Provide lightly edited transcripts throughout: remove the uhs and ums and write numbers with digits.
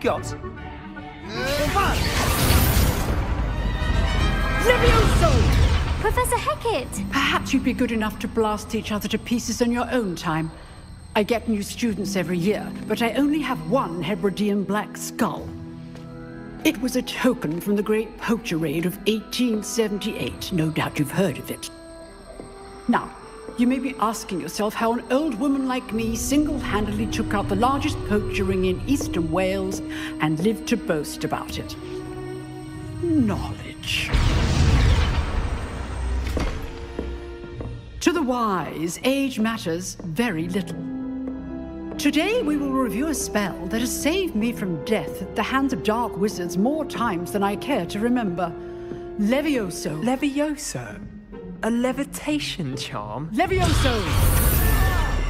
got? Levioso! Professor Hecat! Perhaps you'd be good enough to blast each other to pieces on your own time. I get new students every year, but I only have one Hebridean black skull. It was a token from the Great Poacher Raid of 1878. No doubt you've heard of it. Now, you may be asking yourself how an old woman like me single-handedly took out the largest poacher ring in eastern Wales and lived to boast about it. Knowledge. To the wise, age matters very little. Today we will review a spell that has saved me from death at the hands of dark wizards more times than I care to remember. Levioso. Levioso? A levitation charm? Levioso!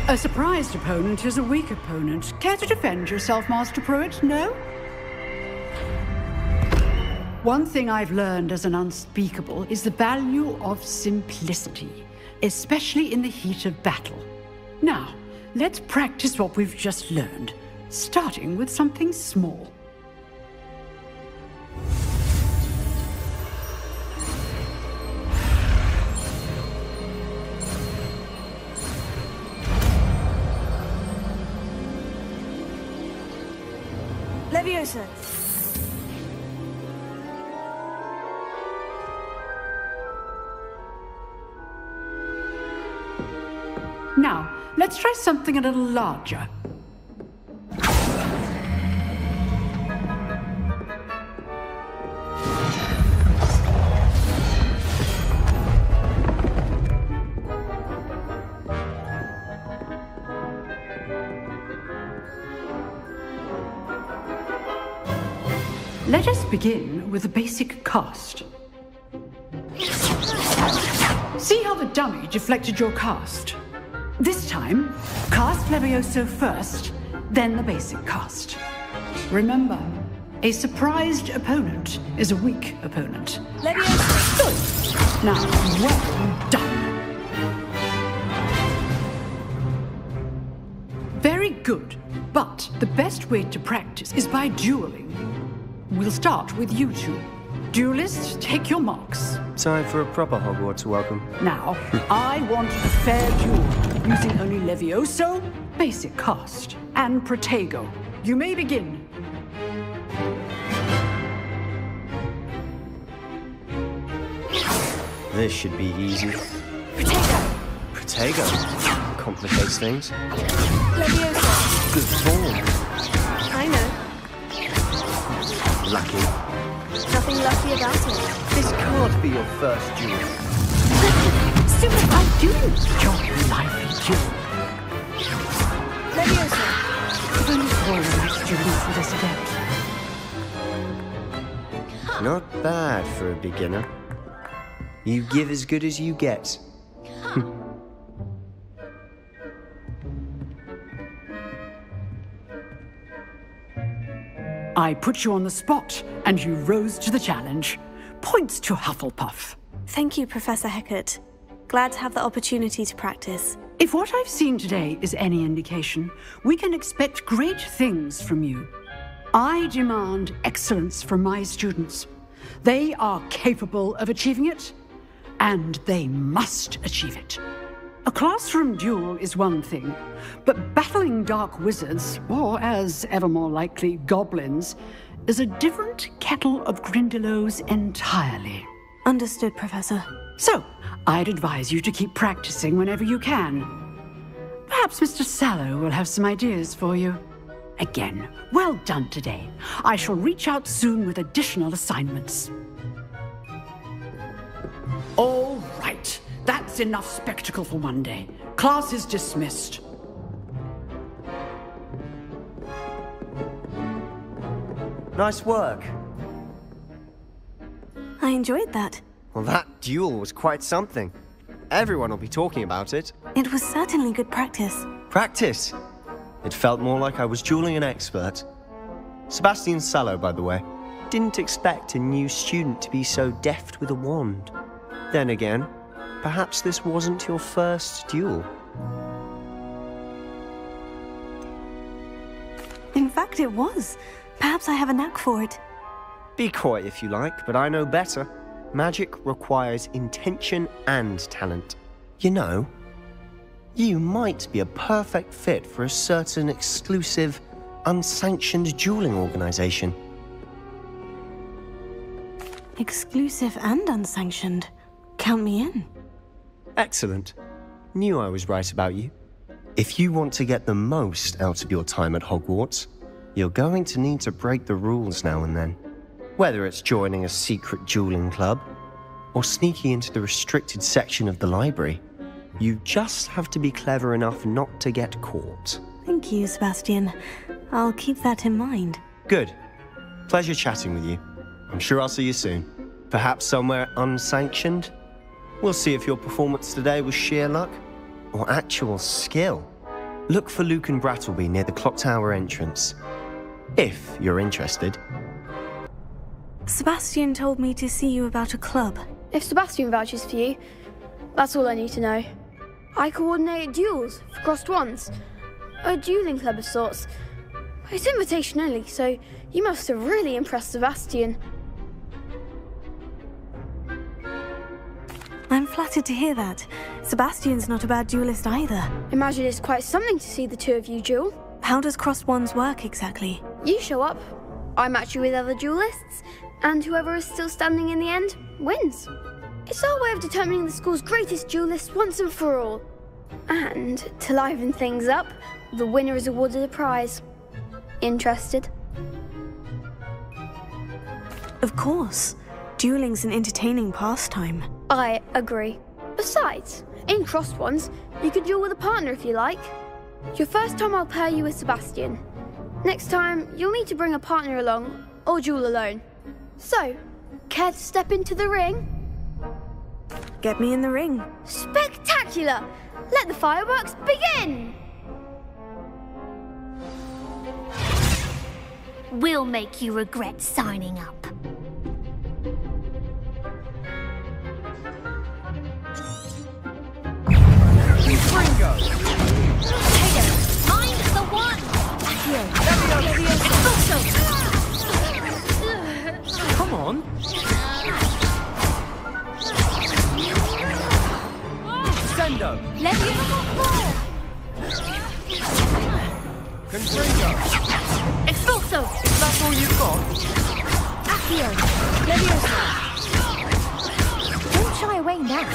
A surprised opponent is a weak opponent. Care to defend yourself, Master Pruitt? No? One thing I've learned as an unspeakable is the value of simplicity, especially in the heat of battle. Now, let's practice what we've just learned, starting with something small. Levioso. Now, let's try something a little larger. Let us begin with the basic cast. See how the dummy deflected your cast? This time, cast Levioso first, then the basic cast. Remember, a surprised opponent is a weak opponent. Levioso. Good. Now, well done. Very good, but the best way to practice is by dueling. We'll start with you two. Duelists, take your marks. Time for a proper Hogwarts welcome. Now, I want a fair duel, using only Levioso, basic cast, and Protego. You may begin. This should be easy. Protego. Protego. Complicates things. Levioso. Good form. I know. Lucky. Nothing lucky about it. This can't be your first duel. Stupid, I do enjoy lively duel. Levioso. If only Paul would like students for this event. Not bad for a beginner. You give as good as you get. I put you on the spot, and you rose to the challenge. Points to Hufflepuff. Thank you, Professor Hecat. Glad to have the opportunity to practice. If what I've seen today is any indication, we can expect great things from you. I demand excellence from my students. They are capable of achieving it, and they must achieve it. A classroom duel is one thing, but battling dark wizards, or as ever more likely, goblins, is a different kettle of Grindylows entirely. Understood, Professor. So, I'd advise you to keep practicing whenever you can. Perhaps Mr. Sallow will have some ideas for you. Again, well done today. I shall reach out soon with additional assignments. All right. That's enough spectacle for one day. Class is dismissed. Nice work. I enjoyed that. Well, that duel was quite something. Everyone will be talking about it. It was certainly good practice. Practice. It felt more like I was dueling an expert. Sebastian Sallow, by the way. Didn't expect a new student to be so deft with a wand. Then again, perhaps this wasn't your first duel. In fact, it was. Perhaps I have a knack for it. Be coy if you like, but I know better. Magic requires intention and talent. You know, you might be a perfect fit for a certain exclusive, unsanctioned dueling organization. Exclusive and unsanctioned. Count me in. Excellent. Knew I was right about you. If you want to get the most out of your time at Hogwarts, you're going to need to break the rules now and then. Whether it's joining a secret dueling club, or sneaking into the restricted section of the library, you just have to be clever enough not to get caught. Thank you, Sebastian. I'll keep that in mind. Good. Pleasure chatting with you. I'm sure I'll see you soon. Perhaps somewhere unsanctioned? We'll see if your performance today was sheer luck or actual skill. Look for Luke and Brattleby near the clock tower entrance, if you're interested. Sebastian told me to see you about a club. If Sebastian vouches for you, that's all I need to know. I coordinate duels for crossed wands. A dueling club of sorts. It's invitation only, so you must have really impressed Sebastian. I'm flattered to hear that. Sebastian's not a bad duelist either. Imagine it's quite something to see the two of you duel. How does crossed wands work exactly? You show up, I match you with other duelists, and whoever is still standing in the end wins. It's our way of determining the school's greatest duelist once and for all. And to liven things up, the winner is awarded a prize. Interested? Of course. Dueling's an entertaining pastime. I agree. Besides, in crossed ones, you could duel with a partner if you like. Your first time I'll pair you with Sebastian. Next time, you'll need to bring a partner along, or duel alone. So, care to step into the ring? Get me in the ring. Spectacular! Let the fireworks begin! We'll make you regret signing up. Ringo! Mind the one! Come on! Sendo! Confringo! Expulso! That's all you've got? Accio! Levioso! Don't shy away now.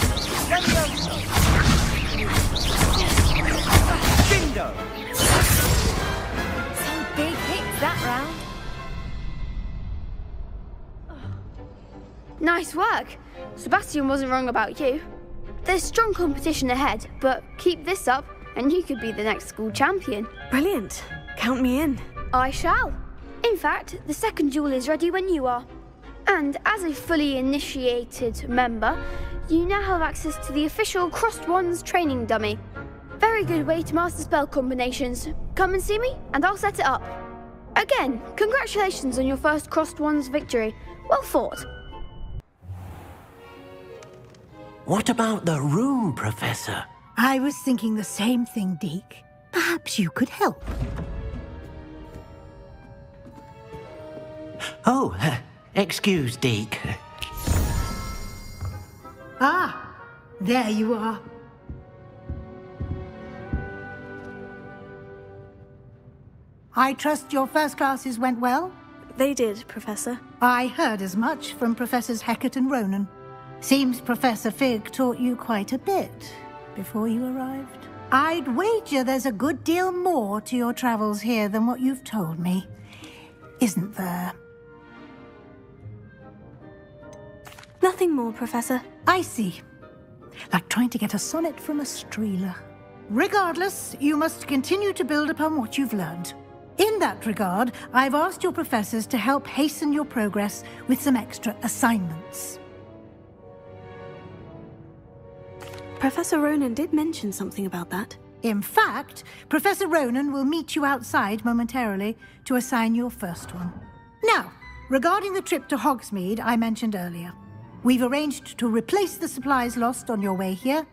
Bindo! Some big hits that round. Nice work. Sebastian wasn't wrong about you. There's strong competition ahead, but keep this up and you could be the next school champion. Brilliant. Count me in. I shall. In fact, the second duel is ready when you are. And as a fully initiated member, you now have access to the official Crossed Wands training dummy. Very good way to master spell combinations. Come and see me, and I'll set it up. Again, congratulations on your first Crossed Wands victory. Well fought. What about the room, Professor? I was thinking the same thing, Deke. Perhaps you could help. Oh, excuse, Deke. Ah, there you are. I trust your first classes went well? They did, Professor. I heard as much from Professors Hecat and Ronan. Seems Professor Fig taught you quite a bit before you arrived. I'd wager there's a good deal more to your travels here than what you've told me. Isn't there? Nothing more, Professor. I see. Like trying to get a sonnet from a streeler. Regardless, you must continue to build upon what you've learned. In that regard, I've asked your professors to help hasten your progress with some extra assignments. Professor Ronan did mention something about that. In fact, Professor Ronan will meet you outside momentarily to assign your first one. Now, regarding the trip to Hogsmeade I mentioned earlier, we've arranged to replace the supplies lost on your way here,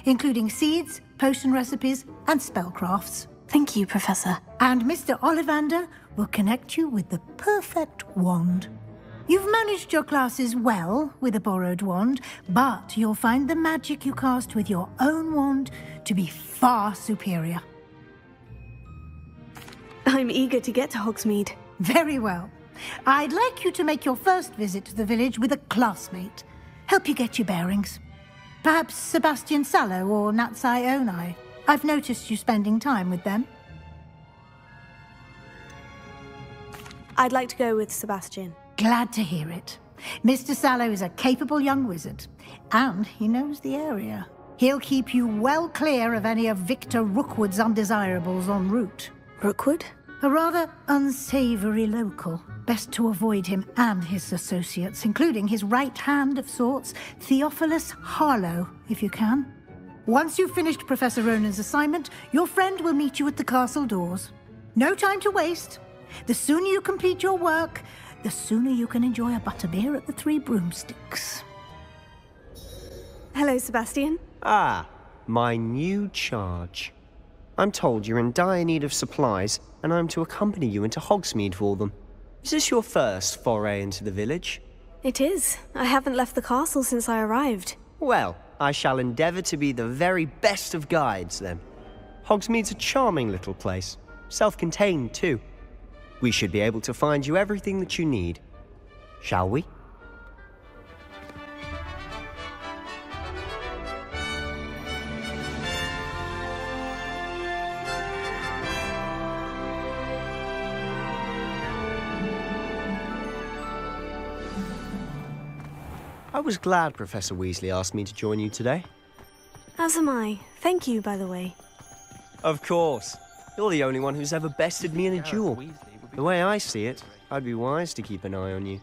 including seeds, potion recipes, and spellcrafts. Thank you, Professor. And Mr. Ollivander will connect you with the perfect wand. You've managed your classes well with a borrowed wand, but you'll find the magic you cast with your own wand to be far superior. I'm eager to get to Hogsmeade. Very well. I'd like you to make your first visit to the village with a classmate. Help you get your bearings. Perhaps Sebastian Sallow or Natsai Onai. I've noticed you spending time with them. I'd like to go with Sebastian. Glad to hear it. Mr. Sallow is a capable young wizard, and he knows the area. He'll keep you well clear of any of Victor Rookwood's undesirables en route. Rookwood? A rather unsavory local. Best to avoid him and his associates, including his right hand of sorts, Theophilus Harlow, if you can. Once you've finished Professor Ronan's assignment, your friend will meet you at the castle doors. No time to waste. The sooner you complete your work, the sooner you can enjoy a butterbeer at the Three Broomsticks. Hello, Sebastian. Ah, my new charge. I'm told you're in dire need of supplies, and I'm to accompany you into Hogsmeade for them. Is this your first foray into the village? It is. I haven't left the castle since I arrived. Well, I shall endeavour to be the very best of guides, then. Hogsmeade's a charming little place. Self-contained, too. We should be able to find you everything that you need. Shall we? I was glad Professor Weasley asked me to join you today. As am I. Thank you, by the way. Of course. You're the only one who's ever bested me in a duel. The way I see it, I'd be wise to keep an eye on you.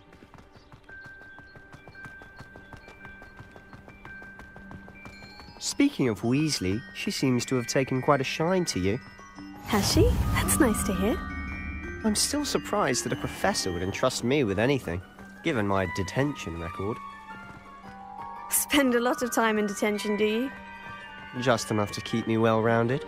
Speaking of Weasley, she seems to have taken quite a shine to you. Has she? That's nice to hear. I'm still surprised that a professor would entrust me with anything, given my detention record. Spend a lot of time in detention, do you? Just enough to keep me well-rounded.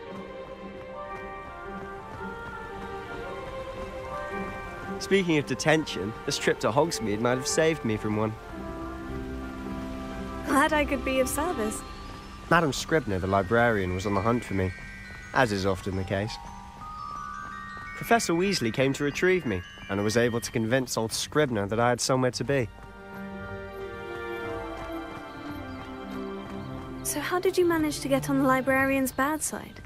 Speaking of detention, this trip to Hogsmeade might have saved me from one. Glad I could be of service. Madam Scribner, the librarian, was on the hunt for me, as is often the case. Professor Weasley came to retrieve me, and I was able to convince old Scribner that I had somewhere to be. So how did you manage to get on the librarian's bad side?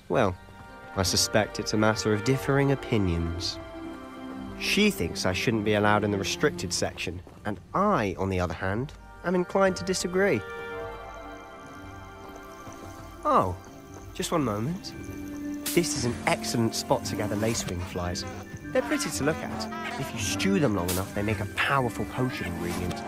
Well, I suspect it's a matter of differing opinions. She thinks I shouldn't be allowed in the restricted section, and I, on the other hand, am inclined to disagree. Oh, just one moment. This is an excellent spot to gather lacewing flies. They're pretty to look at. If you stew them long enough, they make a powerful potion ingredient.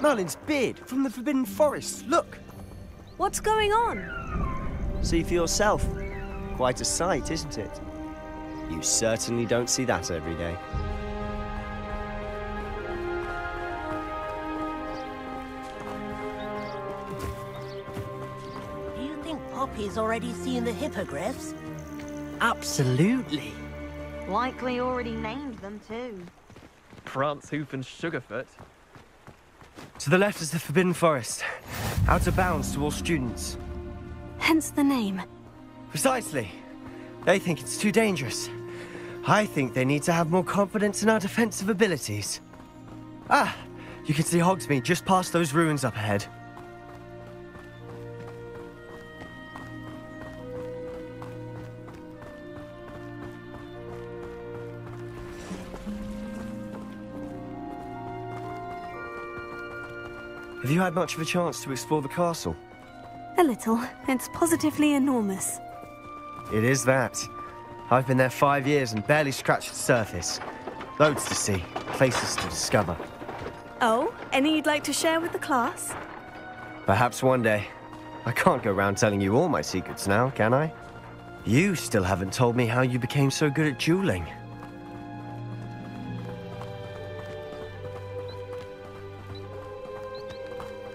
Merlin's beard from the Forbidden Forest. Look! What's going on? See for yourself. Quite a sight, isn't it? You certainly don't see that every day. Do you think Poppy's already seen the hippogriffs? Absolutely. Likely already named them too. Prance, Hoof and Sugarfoot. To the left is the Forbidden Forest. Out of bounds to all students. Hence the name. Precisely. They think it's too dangerous. I think they need to have more confidence in our defensive abilities. Ah, you can see Hogsmeade just past those ruins up ahead. Have you had much of a chance to explore the castle? A little. It's positively enormous. It is that. I've been there 5 years and barely scratched the surface. Loads to see, places to discover. Oh, any you'd like to share with the class? Perhaps one day. I can't go around telling you all my secrets now, can I? You still haven't told me how you became so good at dueling.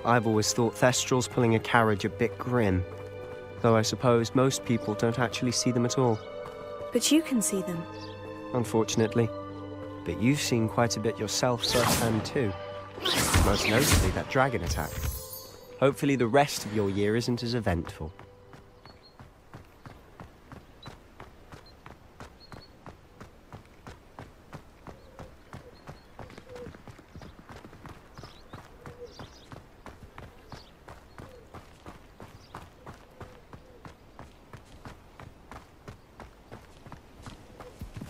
I've always thought Thestrals pulling a carriage a bit grim, though I suppose most people don't actually see them at all. But you can see them. Unfortunately. But you've seen quite a bit yourself firsthand too. Most notably that dragon attack. Hopefully the rest of your year isn't as eventful.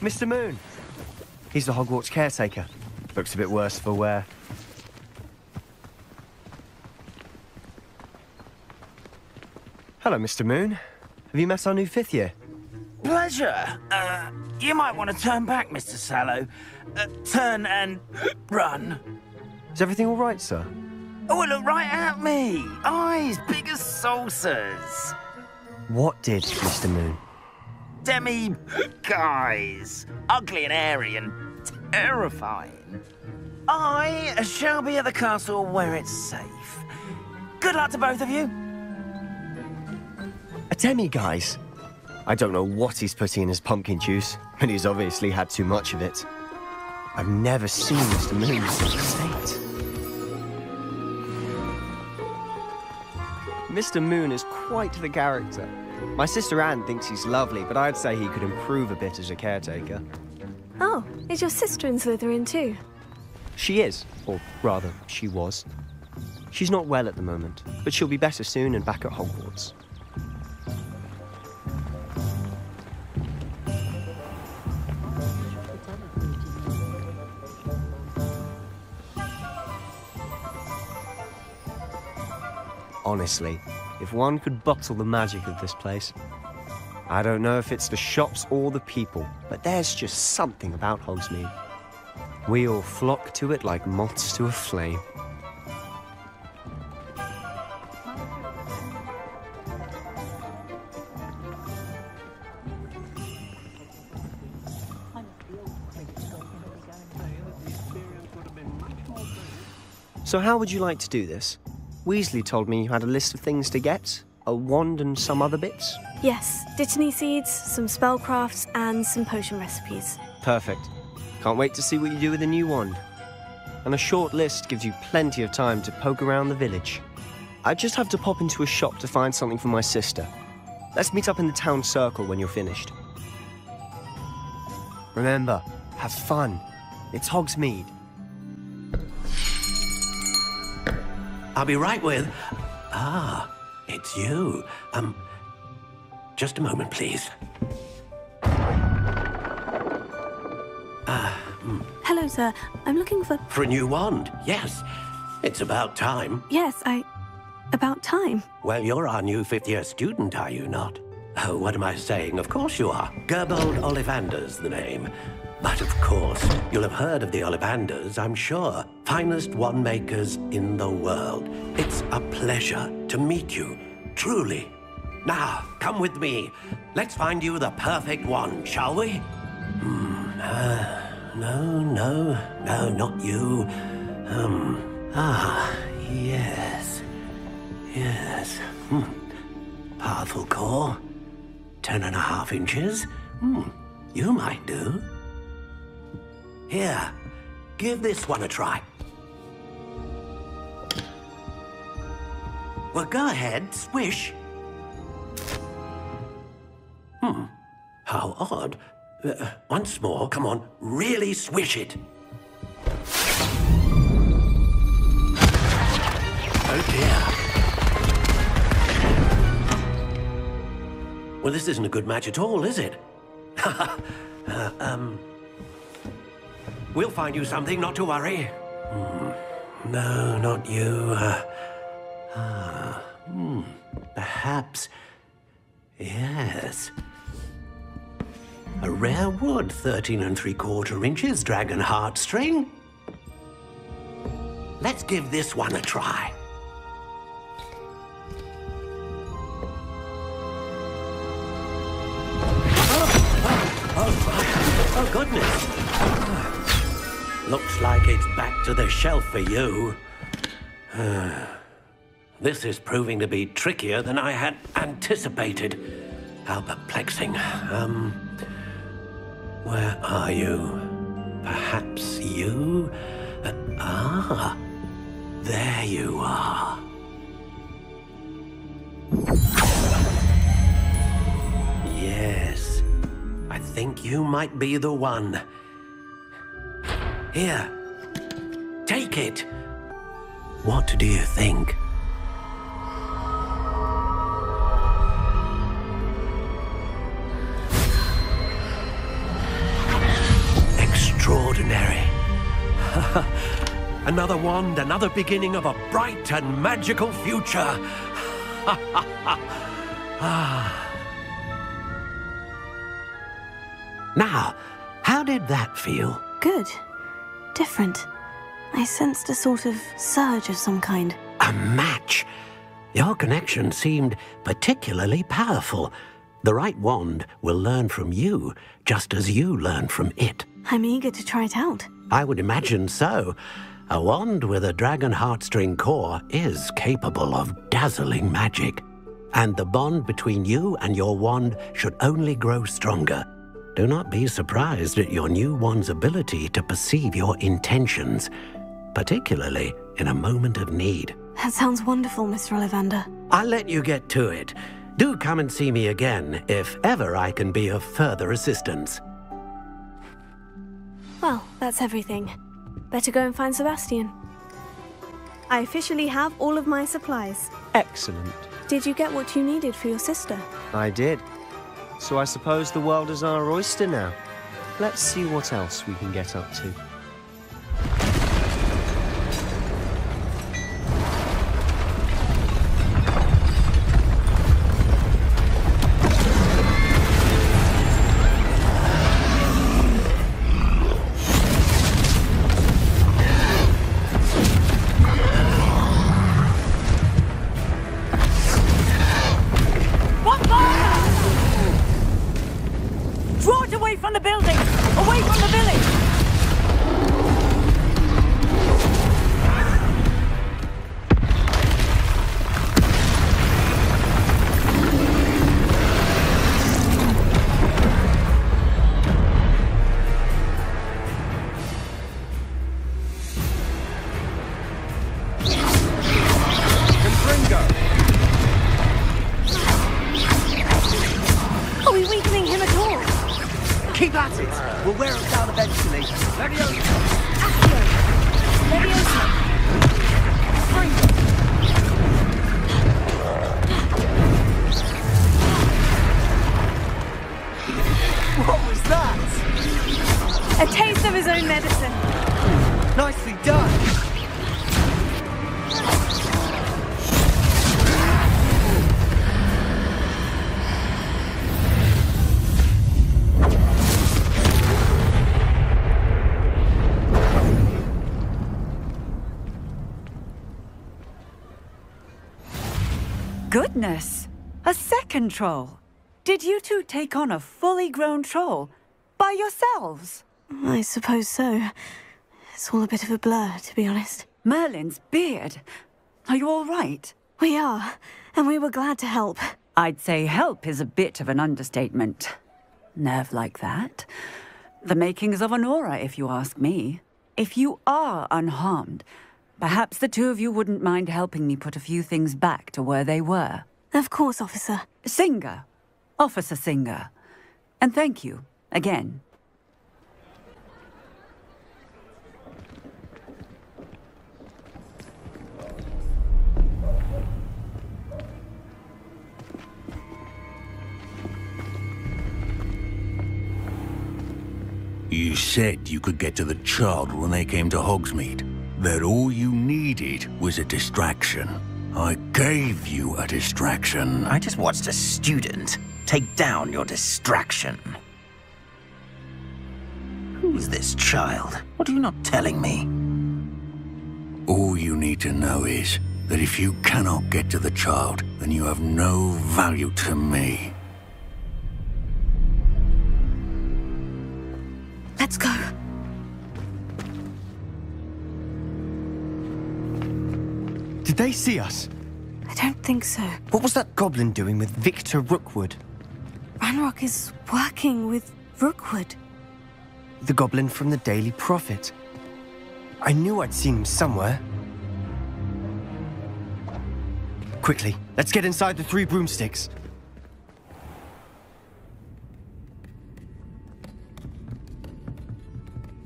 Mr. Moon. He's the Hogwarts caretaker. Looks a bit worse for wear. Hello, Mr. Moon. Have you met our new fifth year? Pleasure. You might want to turn back, Mr. Sallow. Turn and run. Is everything all right, sir? Oh, look right at me. Eyes big as saucers. What did, Mr. Moon? Guys. Ugly and airy and terrifying. I shall be at the castle where it's safe. Good luck to both of you. A demi-guise? I don't know what he's putting in his pumpkin juice, but he's obviously had too much of it. I've never seen Mr. Moon in such a state. Mr. Moon is quite the character. My sister Anne thinks he's lovely, but I'd say he could improve a bit as a caretaker. Oh, is your sister in Slytherin too? She is, or rather, she was. She's not well at the moment, but she'll be better soon and back at Hogwarts. Honestly, if one could bottle the magic of this place. I don't know if it's the shops or the people, but there's just something about Hogsmeade. We all flock to it like moths to a flame. So how would you like to do this? Weasley told me you had a list of things to get, a wand and some other bits. Yes, Dittany seeds, some spellcrafts, and some potion recipes. Perfect. Can't wait to see what you do with the new wand. And a short list gives you plenty of time to poke around the village. I just have to pop into a shop to find something for my sister. Let's meet up in the town circle when you're finished. Remember, have fun. It's Hogsmeade. I'll be right with... Ah, it's you. Just a moment, please. Hello, sir. I'm looking for... For a new wand, yes. It's about time. Yes, about time. Well, you're our new fifth-year student, are you not? Oh, what am I saying? Of course you are. Gerbold Ollivander's the name. But of course, you'll have heard of the Ollivanders, I'm sure. Finest wand makers in the world. It's a pleasure to meet you, truly. Now, come with me. Let's find you the perfect wand, shall we? No, not you. Yes. Powerful core. 10.5 inches. You might do. Here, give this one a try. Well, go ahead, swish. How odd. Once more, come on, really swish it. Oh dear. Well, this isn't a good match at all, is it? We'll find you something, not to worry. No, not you. Perhaps. Yes. A rare wood, 13 3/4 inches, dragon heartstring. Let's give this one a try. Oh, goodness. Looks like it's back to the shelf for you. This is proving to be trickier than I had anticipated. How perplexing. Where are you? Perhaps you? There you are. Yes, I think you might be the one. Here, take it. What do you think? Extraordinary. Another wand, another beginning of a bright and magical future. Now, how did that feel? Good. Different. I sensed a sort of surge of some kind. A match. Your connection seemed particularly powerful. The right wand will learn from you, just as you learn from it. I'm eager to try it out. I would imagine so. A wand with a dragon heartstring core is capable of dazzling magic. And the bond between you and your wand should only grow stronger. Do not be surprised at your new wand's ability to perceive your intentions, particularly in a moment of need. That sounds wonderful, Mr. Ollivander. I'll let you get to it. Do come and see me again if ever I can be of further assistance. Well, that's everything. Better go and find Sebastian. I officially have all of my supplies. Excellent. Did you get what you needed for your sister? I did. So I suppose the world is our oyster now. Let's see what else we can get up to. Keep at it! We'll wear them down eventually. What was that? A taste of his own medicine. Nicely done. Goodness! A second troll! Did you two take on a fully grown troll? By yourselves? I suppose so. It's all a bit of a blur, to be honest. Merlin's beard. Are you all right? We are, and we were glad to help. I'd say help is a bit of an understatement. Nerve like that. The makings of an aura, if you ask me. If you are unharmed, perhaps the two of you wouldn't mind helping me put a few things back to where they were. Of course, officer. Singer. Officer Singer. And thank you, again. You said you could get to the child when they came to Hogsmeade. That all you needed was a distraction. I gave you a distraction. I just watched a student take down your distraction. Who's this child? What are you not telling me? All you need to know is that if you cannot get to the child, then you have no value to me. Let's go. Did they see us? I don't think so. What was that goblin doing with Victor Rookwood? Ranrock is working with Rookwood. The goblin from the Daily Prophet. I knew I'd seen him somewhere. Quickly, let's get inside the three broomsticks.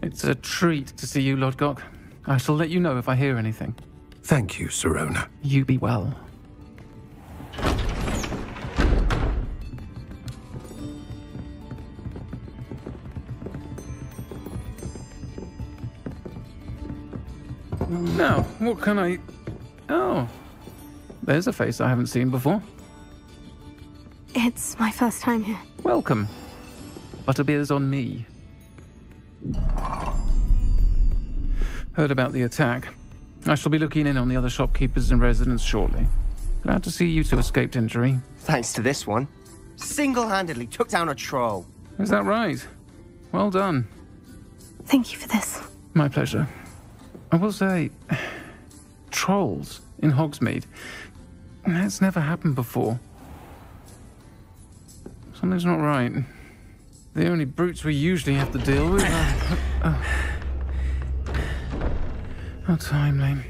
It's a treat to see you, Lodgok. I shall let you know if I hear anything. Thank you, Sirona. You be well. Now, what can I... Oh, there's a face I haven't seen before. It's my first time here. Welcome. Butterbeer's on me. Heard about the attack. I shall be looking in on the other shopkeepers and residents shortly. Glad to see you two escaped injury. Thanks to this one. Single-handedly took down a troll. Is that right? Well done. Thank you for this. My pleasure. I will say, trolls in Hogsmeade. That's never happened before. Something's not right. The only brutes we usually have to deal with are... How timely.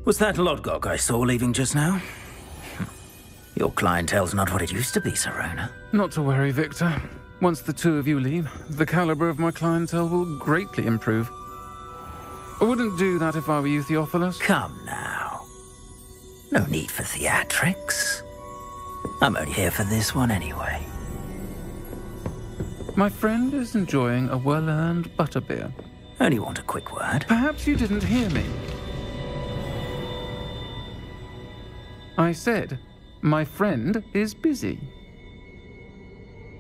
Was that Lodgok I saw leaving just now? Your clientele's not what it used to be, Sirona. Not to worry, Victor. Once the two of you leave, the caliber of my clientele will greatly improve. I wouldn't do that if I were you, Theophilus. Come now. No need for theatrics. I'm only here for this one anyway. My friend is enjoying a well-earned butterbeer. Only want a quick word. Perhaps you didn't hear me. I said, my friend is busy.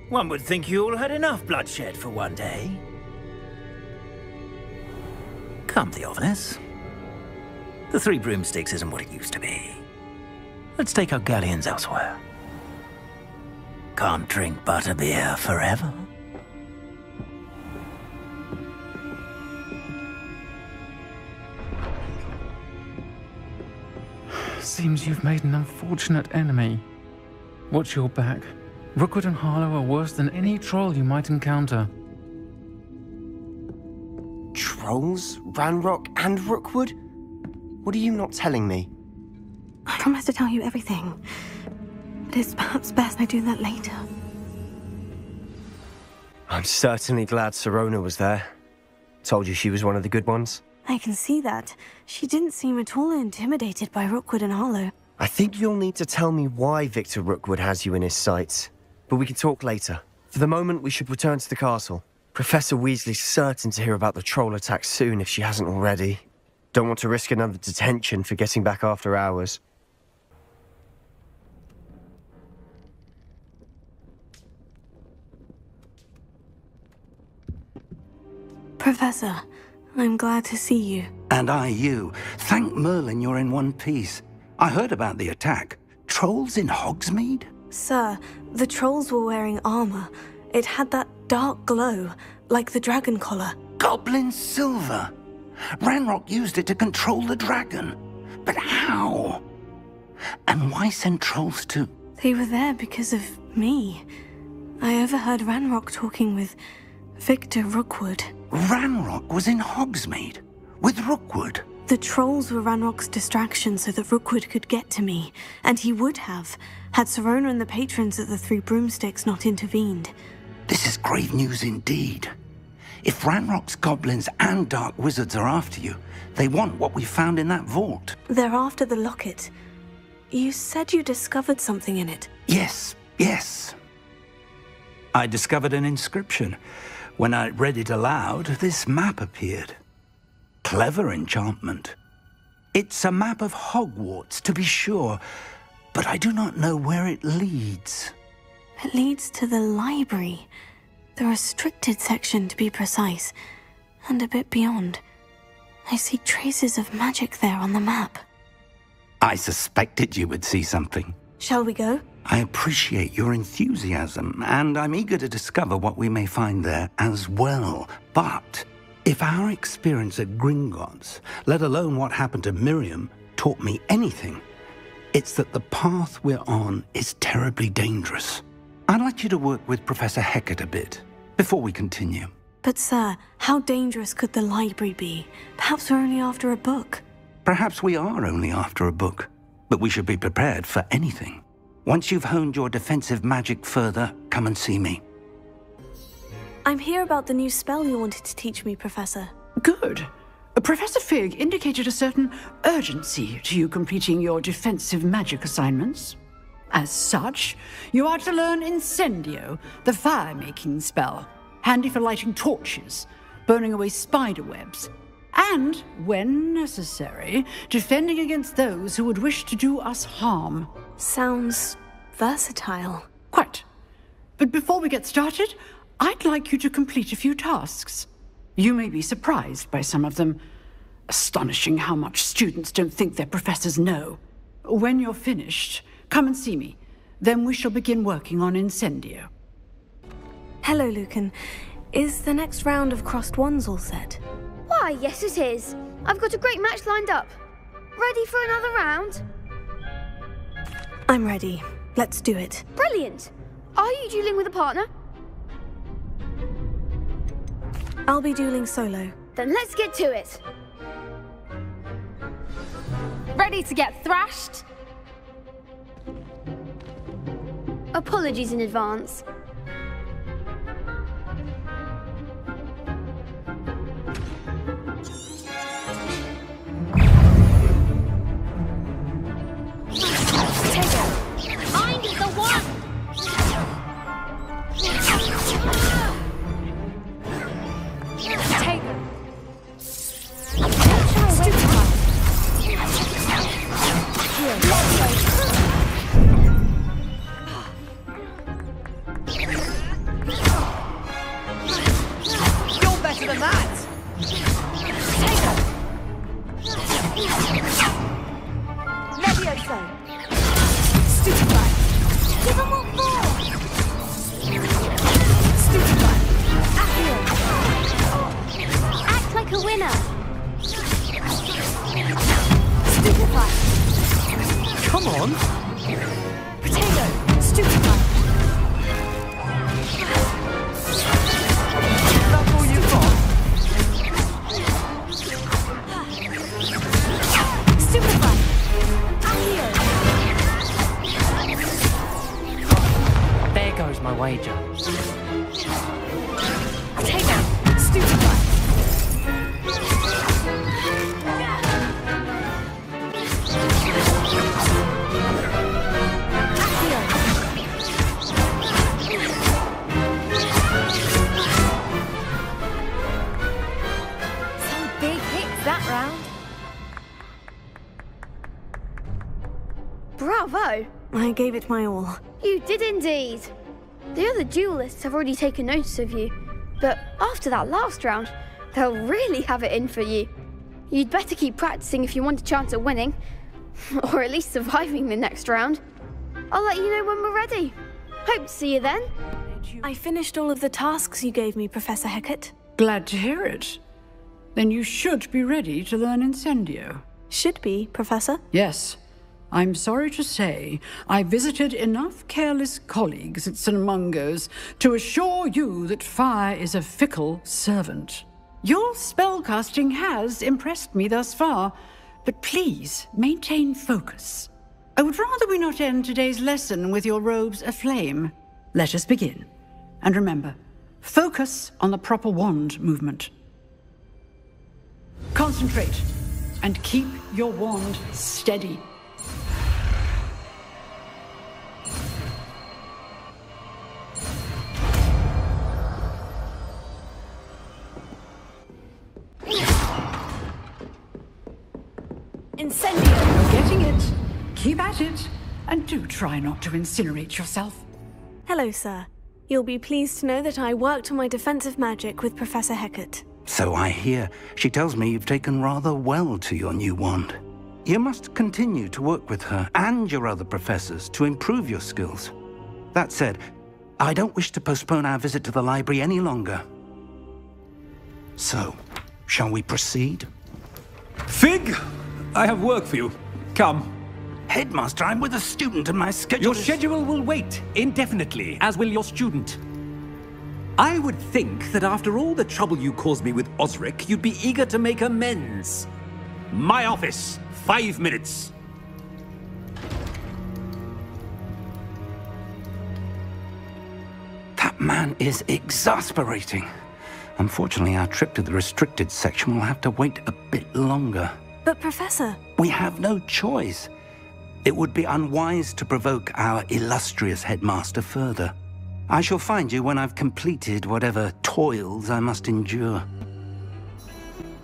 One would think you all had enough bloodshed for one day. Come, Theophilus. The Three Broomsticks isn't what it used to be. Let's take our galleons elsewhere. Can't drink butterbeer forever. Seems you've made an unfortunate enemy. Watch your back. Rookwood and Harlow are worse than any troll you might encounter. Trolls? Ranrock and Rookwood? What are you not telling me? I promise to tell you everything. But it's perhaps best I do that later. I'm certainly glad Sirona was there. Told you she was one of the good ones. I can see that. She didn't seem at all intimidated by Rookwood and Harlow. I think you'll need to tell me why Victor Rookwood has you in his sights. But we can talk later. For the moment, we should return to the castle. Professor Weasley's certain to hear about the troll attack soon if she hasn't already. Don't want to risk another detention for getting back after hours. Professor, I'm glad to see you. And I you. Thank Merlin you're in one piece. I heard about the attack. Trolls in Hogsmeade? Sir, the trolls were wearing armor. It had that dark glow, like the dragon collar. Goblin silver. Ranrock used it to control the dragon. But how? And why send trolls to... They were there because of me. I overheard Ranrock talking with Victor Rookwood. Ranrock was in Hogsmeade with Rookwood. The trolls were Ranrock's distraction so that Rookwood could get to me, and he would have, had Sirona and the patrons at the Three Broomsticks not intervened. This is grave news indeed. If Ranrock's goblins and dark wizards are after you, they want what we found in that vault. They're after the locket. You said you discovered something in it. Yes. I discovered an inscription. When I read it aloud, this map appeared. Clever enchantment. It's a map of Hogwarts, to be sure, but I do not know where it leads. It leads to the library. The restricted section, to be precise, and a bit beyond. I see traces of magic there on the map. I suspected you would see something. Shall we go? I appreciate your enthusiasm, and I'm eager to discover what we may find there as well. But if our experience at Gringotts, let alone what happened to Miriam, taught me anything, it's that the path we're on is terribly dangerous. I'd like you to work with Professor Hecat a bit before we continue. But sir, how dangerous could the library be? Perhaps we're only after a book. Perhaps we are only after a book, but we should be prepared for anything. Once you've honed your defensive magic further, come and see me. I'm here about the new spell you wanted to teach me, Professor. Good. Professor Fig indicated a certain urgency to you completing your defensive magic assignments. As such, you are to learn Incendio, the fire-making spell, handy for lighting torches, burning away spider webs, and, when necessary, defending against those who would wish to do us harm. Sounds versatile. Quite. But before we get started, I'd like you to complete a few tasks. You may be surprised by some of them. Astonishing how much students don't think their professors know. When you're finished, come and see me. Then we shall begin working on Incendio. Hello, Lucan. Is the next round of crossed wands all set? Why, yes it is. I've got a great match lined up. Ready for another round? I'm ready. Let's do it. Brilliant. Are you dueling with a partner? I'll be dueling solo. Then let's get to it. Ready to get thrashed? Apologies in advance. I'm the one! Take them. You're better than that! Levioso. Stupefy. Give them what for? Stupefy. Accio. Act like a winner. Stupefy. Come on! Potato. Stupefy. That's all you've got? Stupefy. Accio. There goes my wager. Potato. Stupefy. Some big hits that round. Bravo! I gave it my all. You did indeed. The other duelists have already taken notice of you, but after that last round, they'll really have it in for you. You'd better keep practicing if you want a chance at winning, or at least surviving the next round. I'll let you know when we're ready. Hope to see you then. I finished all of the tasks you gave me, Professor Hecat. Glad to hear it. Then you should be ready to learn Incendio. Should be, Professor. Yes. I'm sorry to say, I visited enough careless colleagues at St. Mungo's to assure you that fire is a fickle servant. Your spellcasting has impressed me thus far, but please maintain focus. I would rather we not end today's lesson with your robes aflame. Let us begin. And remember, focus on the proper wand movement. Concentrate and keep your wand steady. Incendio! You're getting it. Keep at it. And do try not to incinerate yourself. Hello, sir. You'll be pleased to know that I worked on my defensive magic with Professor Hecat. So I hear. She tells me you've taken rather well to your new wand. You must continue to work with her and your other professors to improve your skills. That said, I don't wish to postpone our visit to the library any longer. So, shall we proceed? Fig! I have work for you. Come. Headmaster, I'm with a student and my schedule Your schedule will wait indefinitely, as will your student. I would think that after all the trouble you caused me with Osric, you'd be eager to make amends. My office, 5 minutes. That man is exasperating. Unfortunately, our trip to the restricted section will have to wait a bit longer. But Professor... We have no choice. It would be unwise to provoke our illustrious headmaster further. I shall find you when I've completed whatever toils I must endure.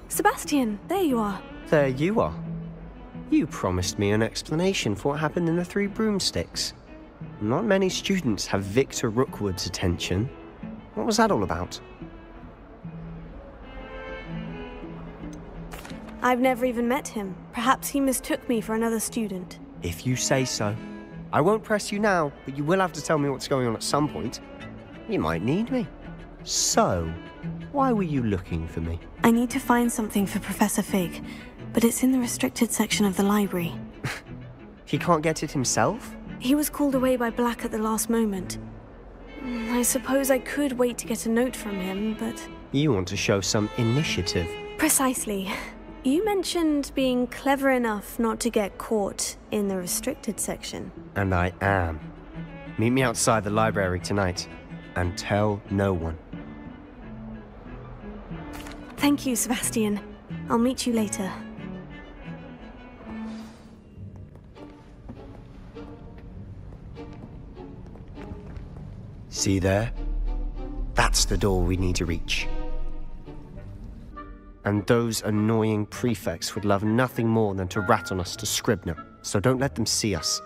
Sebastian, there you are. There you are. You promised me an explanation for what happened in the Three Broomsticks. Not many students have Victor Rookwood's attention. What was that all about? I've never even met him. Perhaps he mistook me for another student. If you say so. I won't press you now, but you will have to tell me what's going on at some point. You might need me. So, why were you looking for me? I need to find something for Professor Fig, but it's in the restricted section of the library. He can't get it himself? He was called away by Black at the last moment. I suppose I could wait to get a note from him, but... You want to show some initiative. Precisely. You mentioned being clever enough not to get caught in the restricted section. And I am. Meet me outside the library tonight, and tell no one. Thank you, Sebastian. I'll meet you later. See there? That's the door we need to reach. And those annoying prefects would love nothing more than to rat on us to Scribner, so don't let them see us.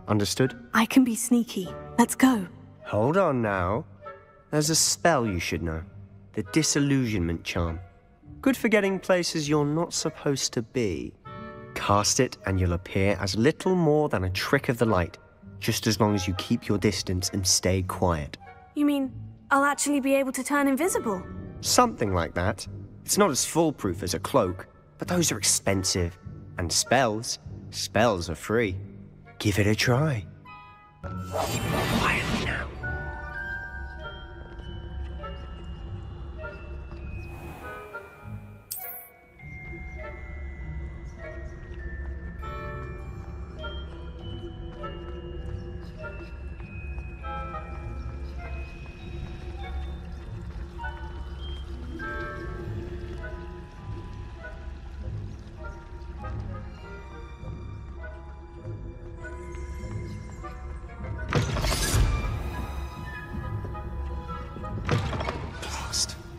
Understood? I can be sneaky. Let's go. Hold on now. There's a spell you should know. The Disillusionment Charm. Good for getting places you're not supposed to be. Cast it and you'll appear as little more than a trick of the light, just as long as you keep your distance and stay quiet. You mean I'll actually be able to turn invisible? Something like that. It's not as foolproof as a cloak, but those are expensive. And spells are free. Give it a try. Quietly now.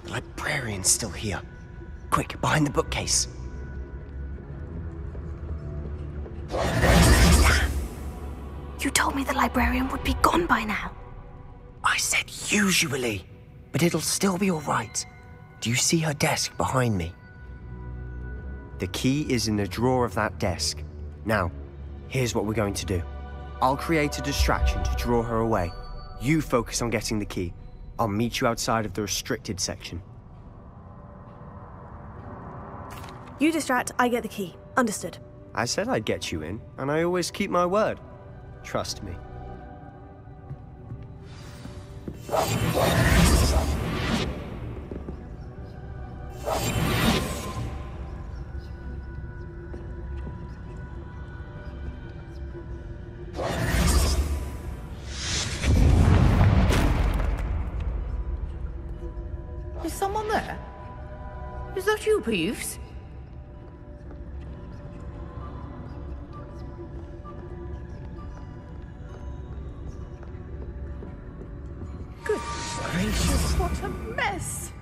Librarian's still here. Quick, behind the bookcase. You told me the librarian would be gone by now. I said usually, but it'll still be all right. Do you see her desk behind me? The key is in the drawer of that desk. Now, here's what we're going to do. I'll create a distraction to draw her away. You focus on getting the key. I'll meet you outside of the restricted section. You distract, I get the key. Understood. I said I'd get you in, and I always keep my word. Trust me. Is someone there? Is that you, Peeves? Good gracious, what a mess!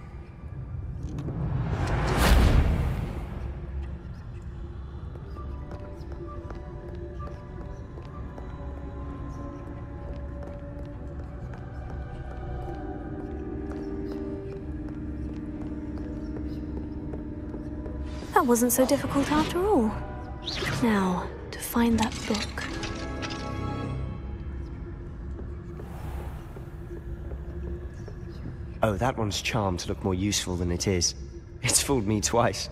That wasn't so difficult after all. Now, to find that book. Oh, that one's charmed to look more useful than it is. It's fooled me twice.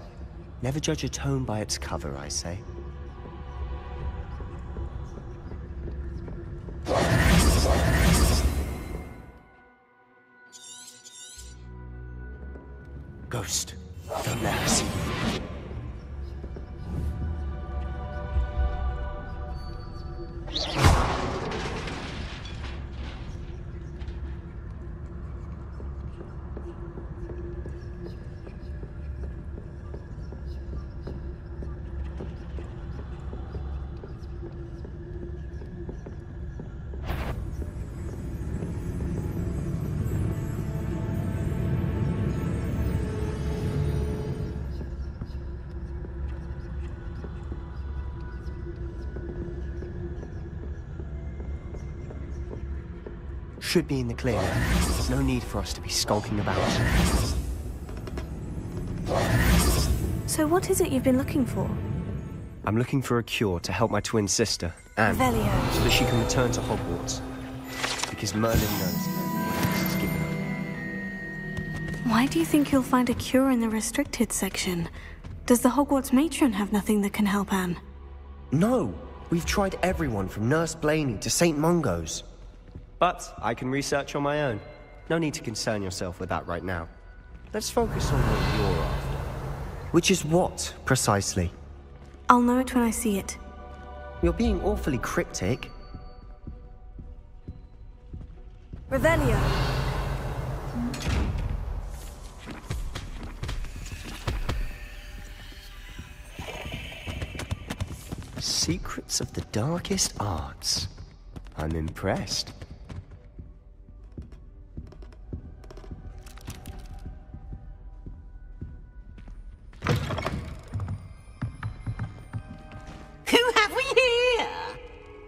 Never judge a tome by its cover, I say. Ghost, don't let her see you. Should be in the clear. There's no need for us to be skulking about. So what is it you've been looking for? I'm looking for a cure to help my twin sister, Anne, Revelio. so that she can return to Hogwarts. Because Merlin knows she's given up. Why do you think you'll find a cure in the restricted section? Does the Hogwarts matron have nothing that can help Anne? No! We've tried everyone from Nurse Blaney to St. Mungo's. But I can research on my own. No need to concern yourself with that right now. Let's focus on what you're after. Which is what, precisely? I'll know it when I see it. You're being awfully cryptic. Revelio. Secrets of the darkest arts. I'm impressed. Who have we here?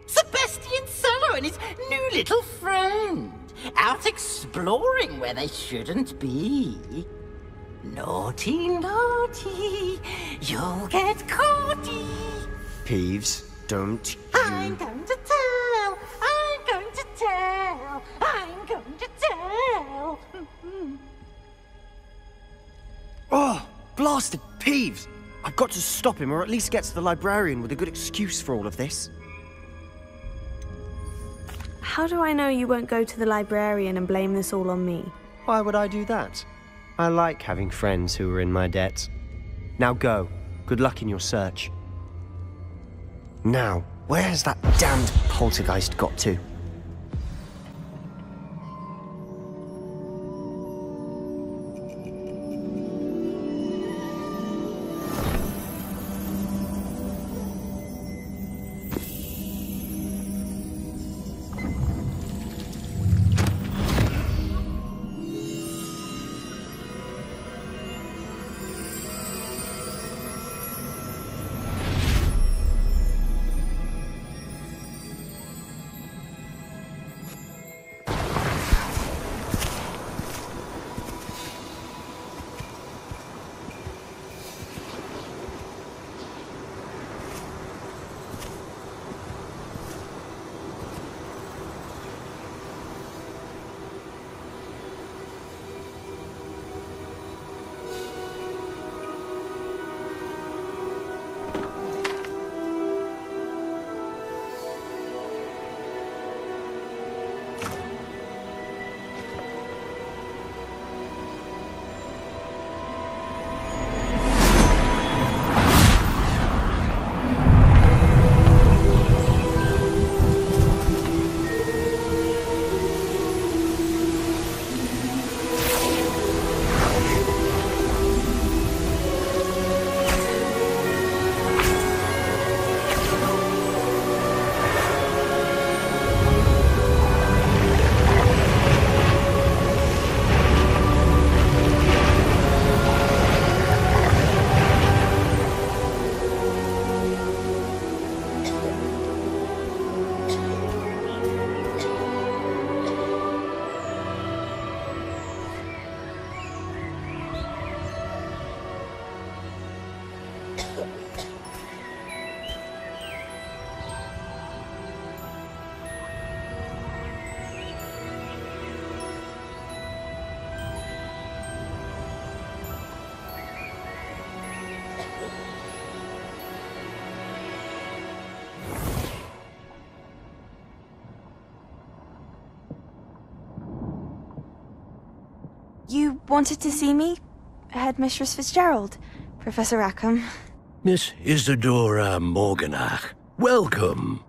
Sebastian Cello and his new little friend. Out exploring where they shouldn't be. Naughty, naughty. You'll get caughty. Peeves, don't you... I'm going to tell. I'm going to tell. I'm going to tell. Oh, blasted Peeves! I've got to stop him, or at least get to the librarian with a good excuse for all of this. How do I know you won't go to the librarian and blame this all on me? Why would I do that? I like having friends who are in my debt. Now go. Good luck in your search. Now, where has that damned poltergeist got to? You wanted to see me? Headmistress Fitzgerald, Professor Rackham. Miss Isadora Morganach, welcome.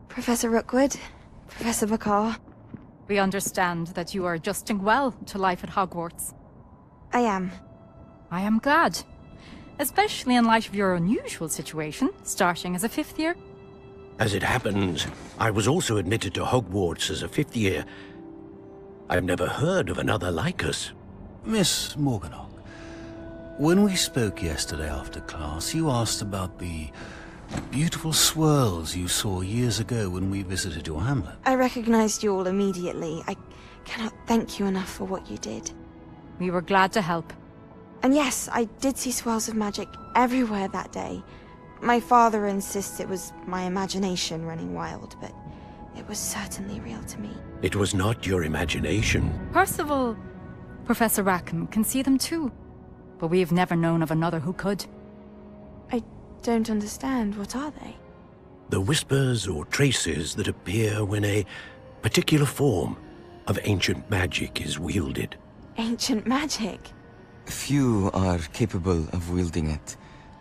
Professor Rookwood, Professor McCaw. We understand that you are adjusting well to life at Hogwarts. I am. I am glad. Especially in light of your unusual situation, starting as a 5th year. As it happens, I was also admitted to Hogwarts as a 5th year. I've never heard of another like us. Miss Morganach, when we spoke yesterday after class, you asked about the beautiful swirls you saw years ago when we visited your hamlet. I recognized you all immediately. I cannot thank you enough for what you did. We were glad to help. And yes, I did see swirls of magic everywhere that day. My father insists it was my imagination running wild, but it was certainly real to me. It was not your imagination. Percival, Professor Rackham can see them too. But we have never known of another who could. I don't understand. What are they? The whispers or traces that appear when a particular form of ancient magic is wielded. Ancient magic? Few are capable of wielding it.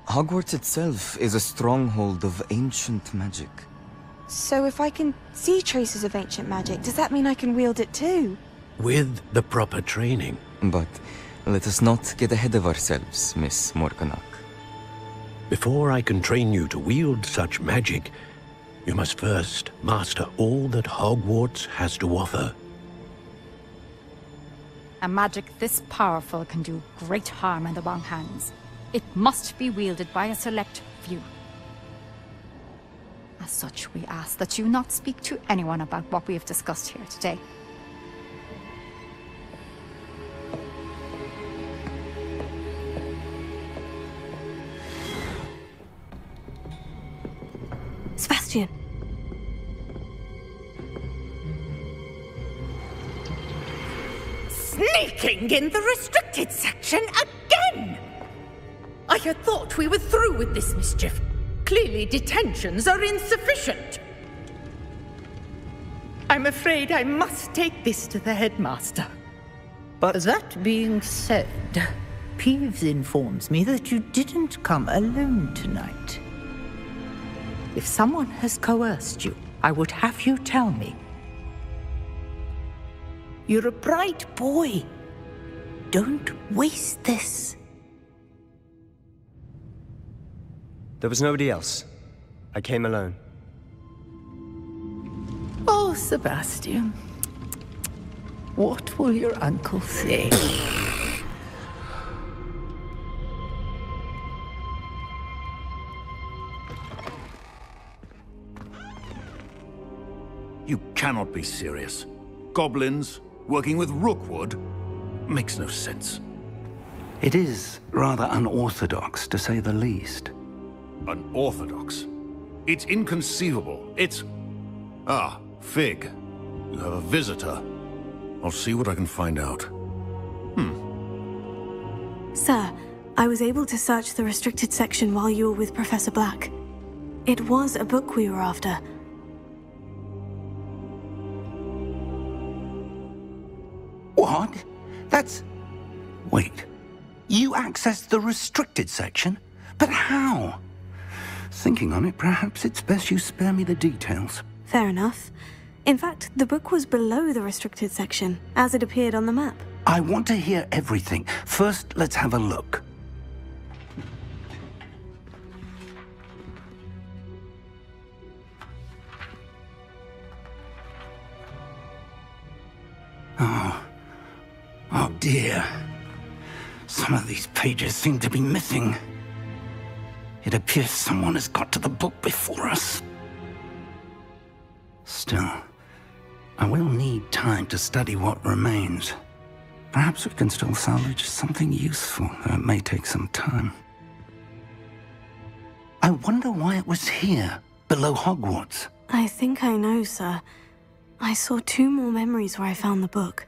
Hogwarts itself is a stronghold of ancient magic. So if I can see traces of ancient magic, does that mean I can wield it too? With the proper training. But let us not get ahead of ourselves, Miss Morganach. Before I can train you to wield such magic, you must first master all that Hogwarts has to offer. A magic this powerful can do great harm in the wrong hands. It must be wielded by a select few. As such, we ask that you not speak to anyone about what we have discussed here today. Sebastian. Sneaking in the restricted section again! I had thought we were through with this mischief. Clearly detentions are insufficient. I'm afraid I must take this to the headmaster. But that being said, Peeves informs me that you didn't come alone tonight. If someone has coerced you, I would have you tell me. You're a bright boy. Don't waste this. There was nobody else. I came alone. Oh, Sebastian. What will your uncle say? You cannot be serious. Goblins working with Rookwood makes no sense. It is rather unorthodox, to say the least. Unorthodox? It's inconceivable. It's... Ah, Fig. You have a visitor. I'll see what I can find out. Sir, I was able to search the restricted section while you were with Professor Black. It was a book we were after. What? That's... Wait. You accessed the restricted section? But how? Thinking on it, perhaps it's best you spare me the details. Fair enough. In fact, the book was below the restricted section, as it appeared on the map. I want to hear everything. First, let's have a look. Oh dear. Some of these pages seem to be missing. It appears someone has got to the book before us. Still, I will need time to study what remains. Perhaps we can still salvage something useful, though it may take some time. I wonder why it was here, below Hogwarts. I think I know, sir. I saw 2 more memories where I found the book.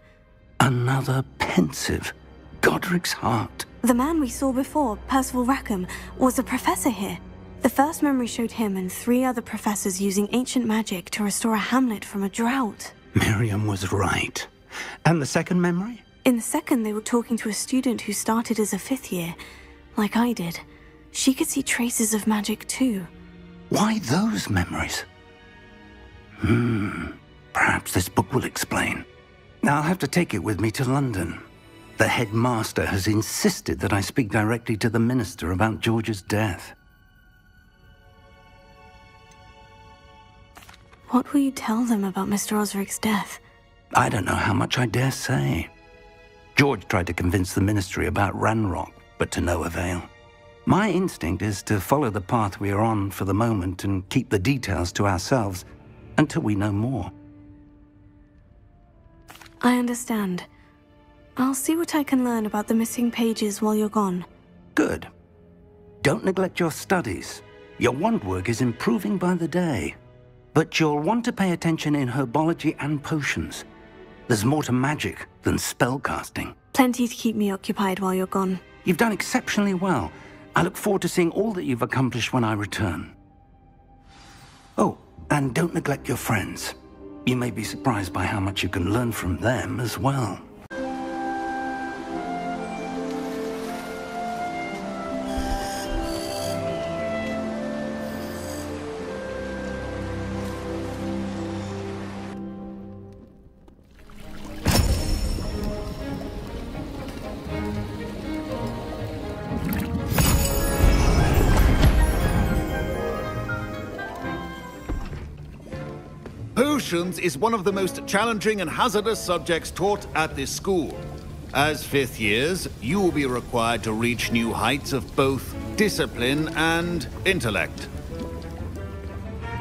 Another pensive. Godric's heart. The man we saw before, Percival Rackham, was a professor here. The first memory showed him and 3 other professors using ancient magic to restore a hamlet from a drought. Miriam was right. And the second memory? In the second, they were talking to a student who started as a 5th year, like I did. She could see traces of magic too. Why those memories? Perhaps this book will explain. Now I'll have to take it with me to London. The headmaster has insisted that I speak directly to the minister about George's death. What will you tell them about Mr. Osric's death? I don't know how much I dare say. George tried to convince the ministry about Ranrock, but to no avail. My instinct is to follow the path we are on for the moment and keep the details to ourselves until we know more. I understand. I'll see what I can learn about the missing pages while you're gone. Good. Don't neglect your studies. Your wand work is improving by the day. But you'll want to pay attention in herbology and potions. There's more to magic than spellcasting. Plenty to keep me occupied while you're gone. You've done exceptionally well. I look forward to seeing all that you've accomplished when I return. Oh, and don't neglect your friends. You may be surprised by how much you can learn from them as well. Potions is one of the most challenging and hazardous subjects taught at this school. As 5th years, you will be required to reach new heights of both discipline and intellect.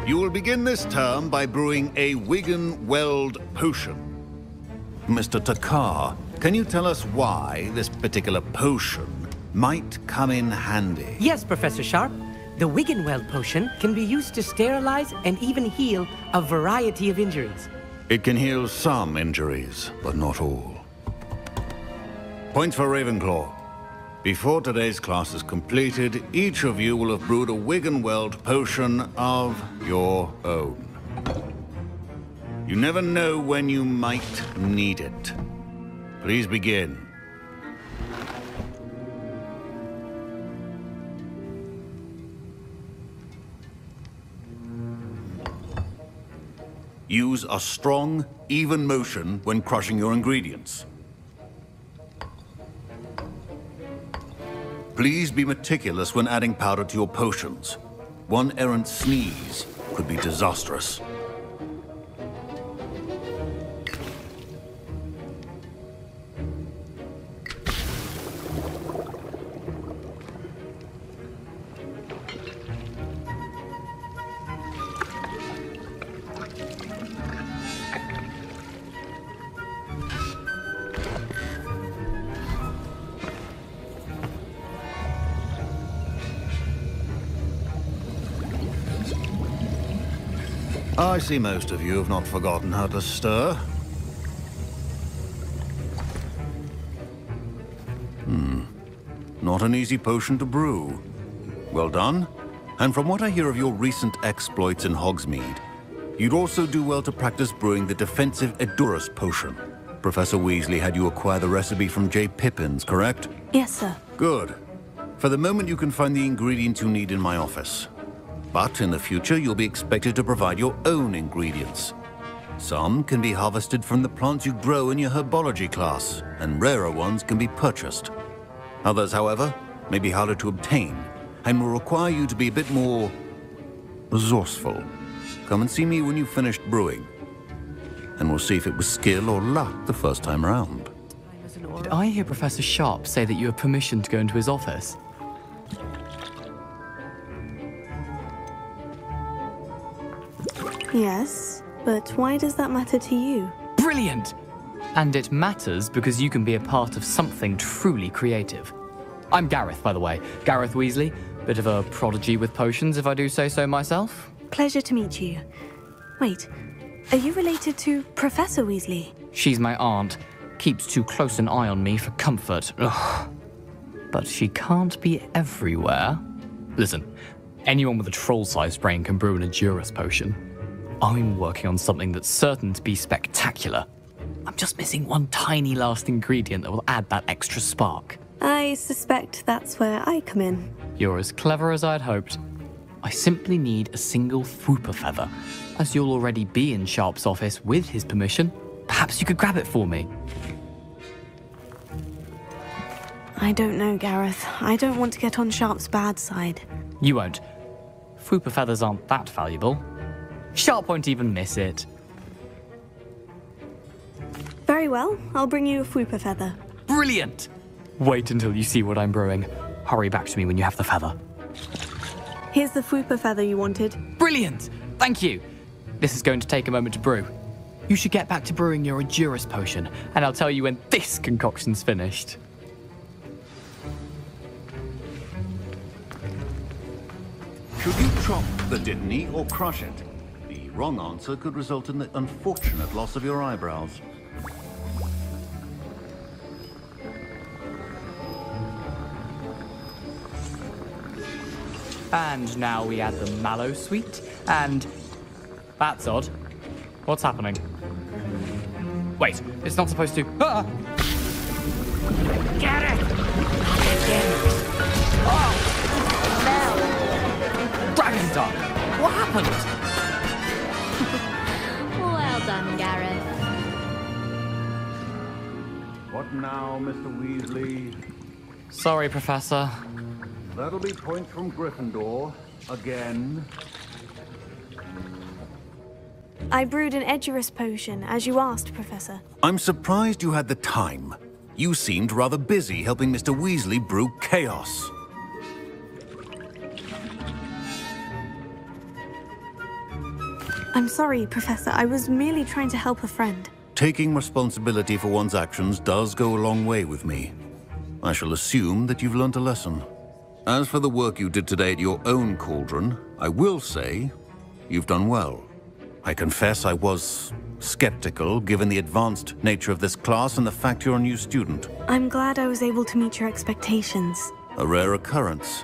You will begin this term by brewing a Wigan-Weld potion. Mr. Takar, can you tell us why this particular potion might come in handy? Yes, Professor Sharp. The Wigan-Weld potion can be used to sterilize and even heal a variety of injuries. It can heal some injuries, but not all. Points for Ravenclaw. Before today's class is completed, each of you will have brewed a Wigan-Weld potion of your own. You never know when you might need it. Please begin. Use a strong, even motion when crushing your ingredients. Please be meticulous when adding powder to your potions. One errant sneeze could be disastrous. I see most of you have not forgotten how to stir. Not an easy potion to brew. Well done. And from what I hear of your recent exploits in Hogsmeade, you'd also do well to practice brewing the defensive Edurus potion. Professor Weasley had you acquire the recipe from J. Pippins, correct? Yes, sir. Good. For the moment, you can find the ingredients you need in my office. But in the future, you'll be expected to provide your own ingredients. Some can be harvested from the plants you grow in your herbology class, and rarer ones can be purchased. Others, however, may be harder to obtain, and will require you to be a bit more resourceful. Come and see me when you've finished brewing, and we'll see if it was skill or luck the first time around. Did I hear Professor Sharp say that you have permission to go into his office? Yes, but why does that matter to you? Brilliant! And it matters because you can be a part of something truly creative. I'm Gareth, by the way. Gareth Weasley. Bit of a prodigy with potions, if I do say so myself. Pleasure to meet you. Wait, are you related to Professor Weasley? She's my aunt. Keeps too close an eye on me for comfort. Ugh. But she can't be everywhere. Listen, anyone with a troll-sized brain can brew an Edurus potion. I'm working on something that's certain to be spectacular. I'm just missing one tiny last ingredient that will add that extra spark. I suspect that's where I come in. You're as clever as I'd hoped. I simply need a single Fwooper feather. As you'll already be in Sharp's office with his permission, perhaps you could grab it for me. I don't know, Gareth. I don't want to get on Sharp's bad side. You won't. Fwooper feathers aren't that valuable. Sharp won't even miss it. Very well. I'll bring you a Fwooper feather. Brilliant! Wait until you see what I'm brewing. Hurry back to me when you have the feather. Here's the Fwooper feather you wanted. Brilliant! Thank you. This is going to take a moment to brew. You should get back to brewing your Juris potion, and I'll tell you when this concoction's finished. Should you chop the Dittany or crush it? The wrong answer could result in the unfortunate loss of your eyebrows. And now we add the mallow sweet, and... That's odd. What's happening? Wait, it's not supposed to... Ah! Get it! Dragon Dog! What happened? Well done, Gareth. What now, Mr. Weasley? Sorry, Professor. That'll be points from Gryffindor. Again. I brewed an Edurus potion, as you asked, Professor. I'm surprised you had the time. You seemed rather busy helping Mr. Weasley brew chaos. I'm sorry, Professor. I was merely trying to help a friend. Taking responsibility for one's actions does go a long way with me. I shall assume that you've learnt a lesson. As for the work you did today at your own cauldron, I will say you've done well. I confess I was skeptical, given the advanced nature of this class and the fact you're a new student. I'm glad I was able to meet your expectations. A rare occurrence.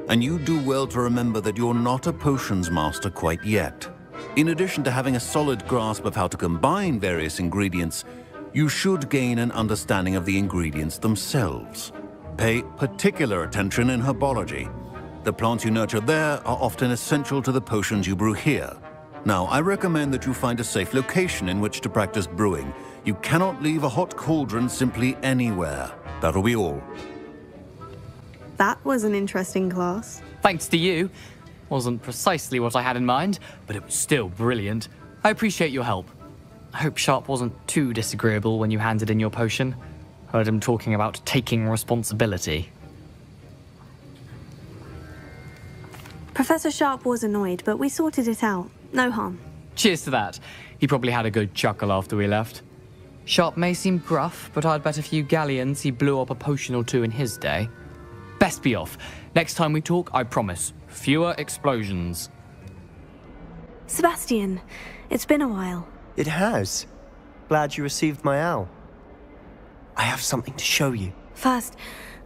And you do well to remember that you're not a potions master quite yet. In addition to having a solid grasp of how to combine various ingredients, you should gain an understanding of the ingredients themselves. Pay particular attention in herbology. The plants you nurture there are often essential to the potions you brew here. Now, I recommend that you find a safe location in which to practice brewing. You cannot leave a hot cauldron simply anywhere. That'll be all. That was an interesting class. Thanks to you. Wasn't precisely what I had in mind, but it was still brilliant. I appreciate your help. I hope Sharp wasn't too disagreeable when you handed in your potion. Heard him talking about taking responsibility. Professor Sharp was annoyed, but we sorted it out. No harm. Cheers to that. He probably had a good chuckle after we left. Sharp may seem gruff, but I'd bet a few galleons he blew up a potion or two in his day. Best be off. Next time we talk, I promise, fewer explosions. Sebastian, it's been a while. It has. Glad you received my owl. I have something to show you. First,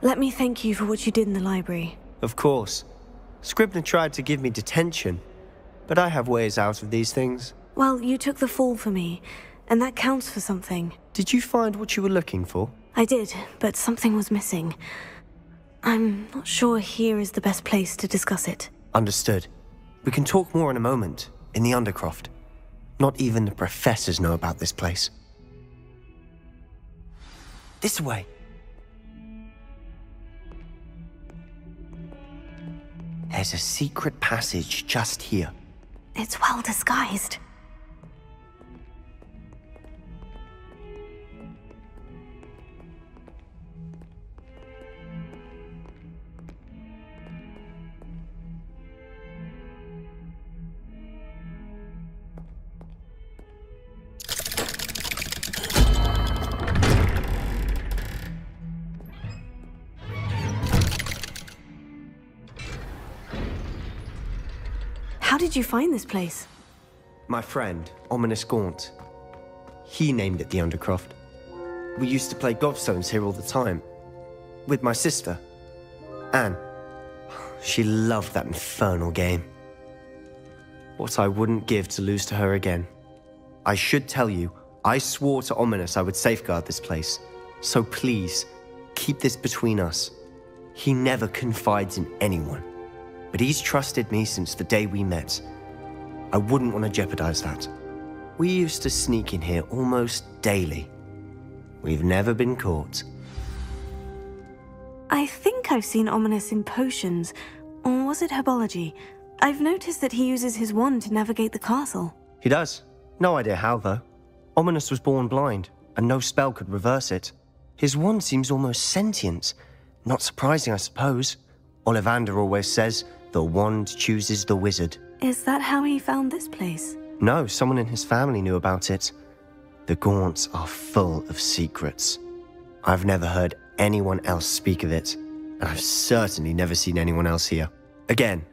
let me thank you for what you did in the library. Of course. Scribner tried to give me detention, but I have ways out of these things. Well, you took the fall for me, and that counts for something. Did you find what you were looking for? I did, but something was missing. I'm not sure here is the best place to discuss it. Understood. We can talk more in a moment, in the Undercroft. Not even the professors know about this place. This way. There's a secret passage just here. It's well disguised. How did you find this place? My friend, Ominous Gaunt. He named it the Undercroft. We used to play gobstones here all the time. With my sister, Anne. She loved that infernal game. What I wouldn't give to lose to her again. I should tell you, I swore to Ominous I would safeguard this place. So please, keep this between us. He never confides in anyone. But he's trusted me since the day we met. I wouldn't want to jeopardize that. We used to sneak in here almost daily. We've never been caught. I think I've seen Ominous in potions. Or was it herbology? I've noticed that he uses his wand to navigate the castle. He does. No idea how, though. Ominous was born blind, and no spell could reverse it. His wand seems almost sentient. Not surprising, I suppose. Ollivander always says, the wand chooses the wizard. Is that how he found this place? No, someone in his family knew about it. The Gaunts are full of secrets. I've never heard anyone else speak of it, and I've certainly never seen anyone else here. Again,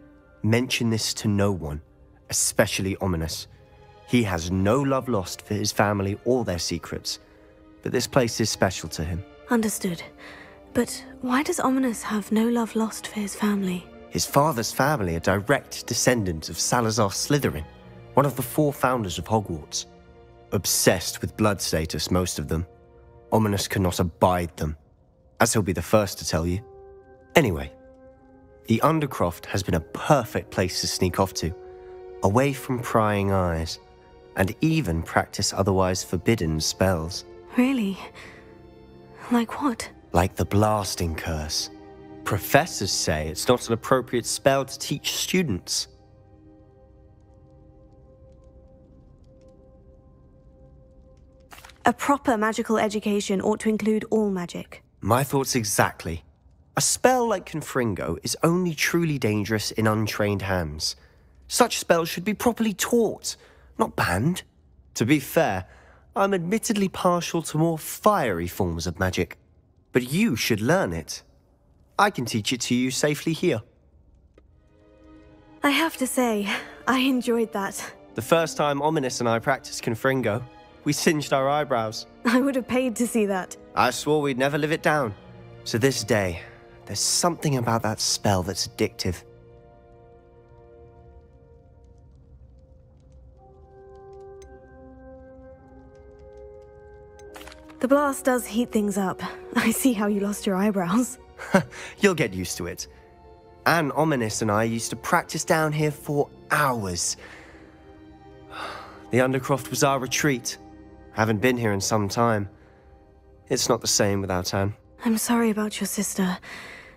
mention this to no one, especially Ominous. He has no love lost for his family or their secrets, but this place is special to him. Understood. But why does Ominous have no love lost for his family? His father's family are direct descendants of Salazar Slytherin, one of the 4 founders of Hogwarts. Obsessed with blood status, most of them. Ominous cannot abide them, as he'll be the first to tell you. Anyway, the Undercroft has been a perfect place to sneak off to, away from prying eyes, and even practice otherwise forbidden spells. Really? Like what? Like the blasting curse. Professors say it's not an appropriate spell to teach students. A proper magical education ought to include all magic. My thoughts exactly. A spell like Confringo is only truly dangerous in untrained hands. Such spells should be properly taught, not banned. To be fair, I'm admittedly partial to more fiery forms of magic. But you should learn it. I can teach it to you safely here. I have to say, I enjoyed that. The first time Ominous and I practiced Confringo, we singed our eyebrows. I would have paid to see that. I swore we'd never live it down. To this day, there's something about that spell that's addictive. The blast does heat things up. I see how you lost your eyebrows. You'll get used to it. Anne, Ominous and I used to practice down here for hours. The Undercroft was our retreat. Haven't been here in some time. It's not the same without Anne. I'm sorry about your sister.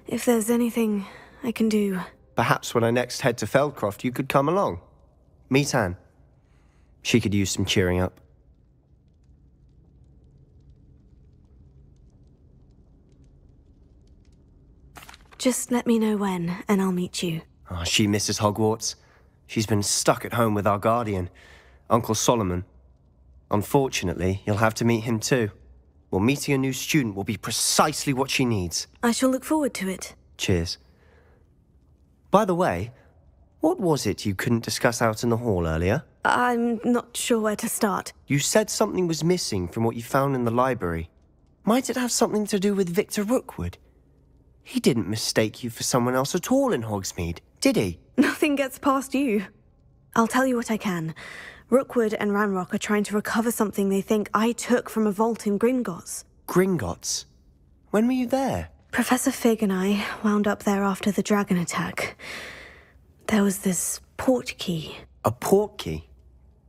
If there's anything I can do... Perhaps when I next head to Feldcroft, you could come along. Meet Anne. She could use some cheering up. Just let me know when, and I'll meet you. Oh, she misses Hogwarts. She's been stuck at home with our guardian, Uncle Solomon. Unfortunately, you'll have to meet him too. Well, meeting a new student will be precisely what she needs. I shall look forward to it. Cheers. By the way, what was it you couldn't discuss out in the hall earlier? I'm not sure where to start. You said something was missing from what you found in the library. Might it have something to do with Victor Rookwood? He didn't mistake you for someone else at all in Hogsmeade, did he? Nothing gets past you. I'll tell you what I can. Rookwood and Ranrock are trying to recover something they think I took from a vault in Gringotts. Gringotts? When were you there? Professor Fig and I wound up there after the dragon attack. There was this port key. A port key?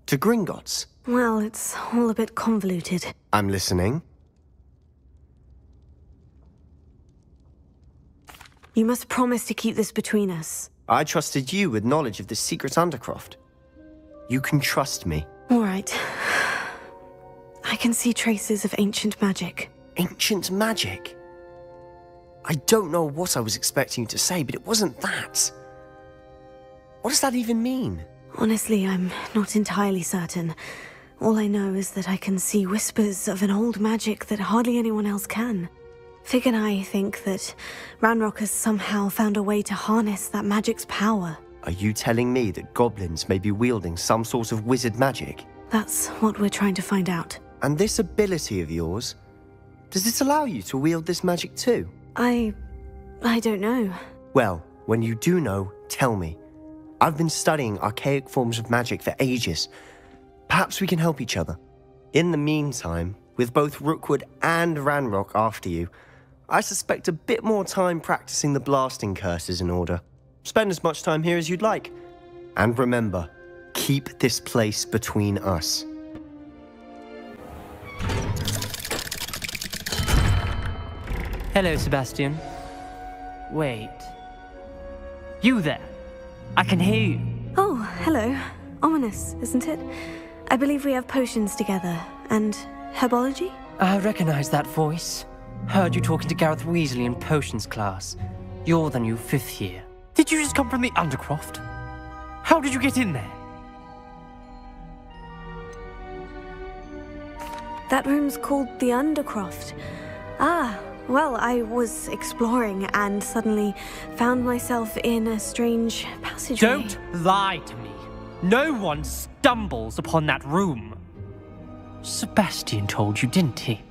To Gringotts? Well, it's all a bit convoluted. I'm listening. You must promise to keep this between us. I trusted you with knowledge of the secret Undercroft. You can trust me. All right. I can see traces of ancient magic. Ancient magic? I don't know what I was expecting you to say, but it wasn't that. What does that even mean? Honestly, I'm not entirely certain. All I know is that I can see whispers of an old magic that hardly anyone else can. Fig and I think that Ranrock has somehow found a way to harness that magic's power. Are you telling me that goblins may be wielding some sort of wizard magic? That's what we're trying to find out. And this ability of yours, does it allow you to wield this magic too? I don't know. Well, when you do know, tell me. I've been studying archaic forms of magic for ages. Perhaps we can help each other. In the meantime, with both Rookwood and Ranrock after you, I suspect a bit more time practicing the blasting curse is in order. Spend as much time here as you'd like. And remember, keep this place between us. Hello, Sebastian. Wait. You there? I can hear you. Oh, hello. Ominous, isn't it? I believe we have potions together. And herbology? I recognize that voice. Heard you talking to Gareth Weasley in potions class. You're the new 5th year. Did you just come from the Undercroft? How did you get in there? That room's called the Undercroft. Ah, well, I was exploring and suddenly found myself in a strange passageway. Don't lie to me. No one stumbles upon that room. Sebastian told you, didn't he?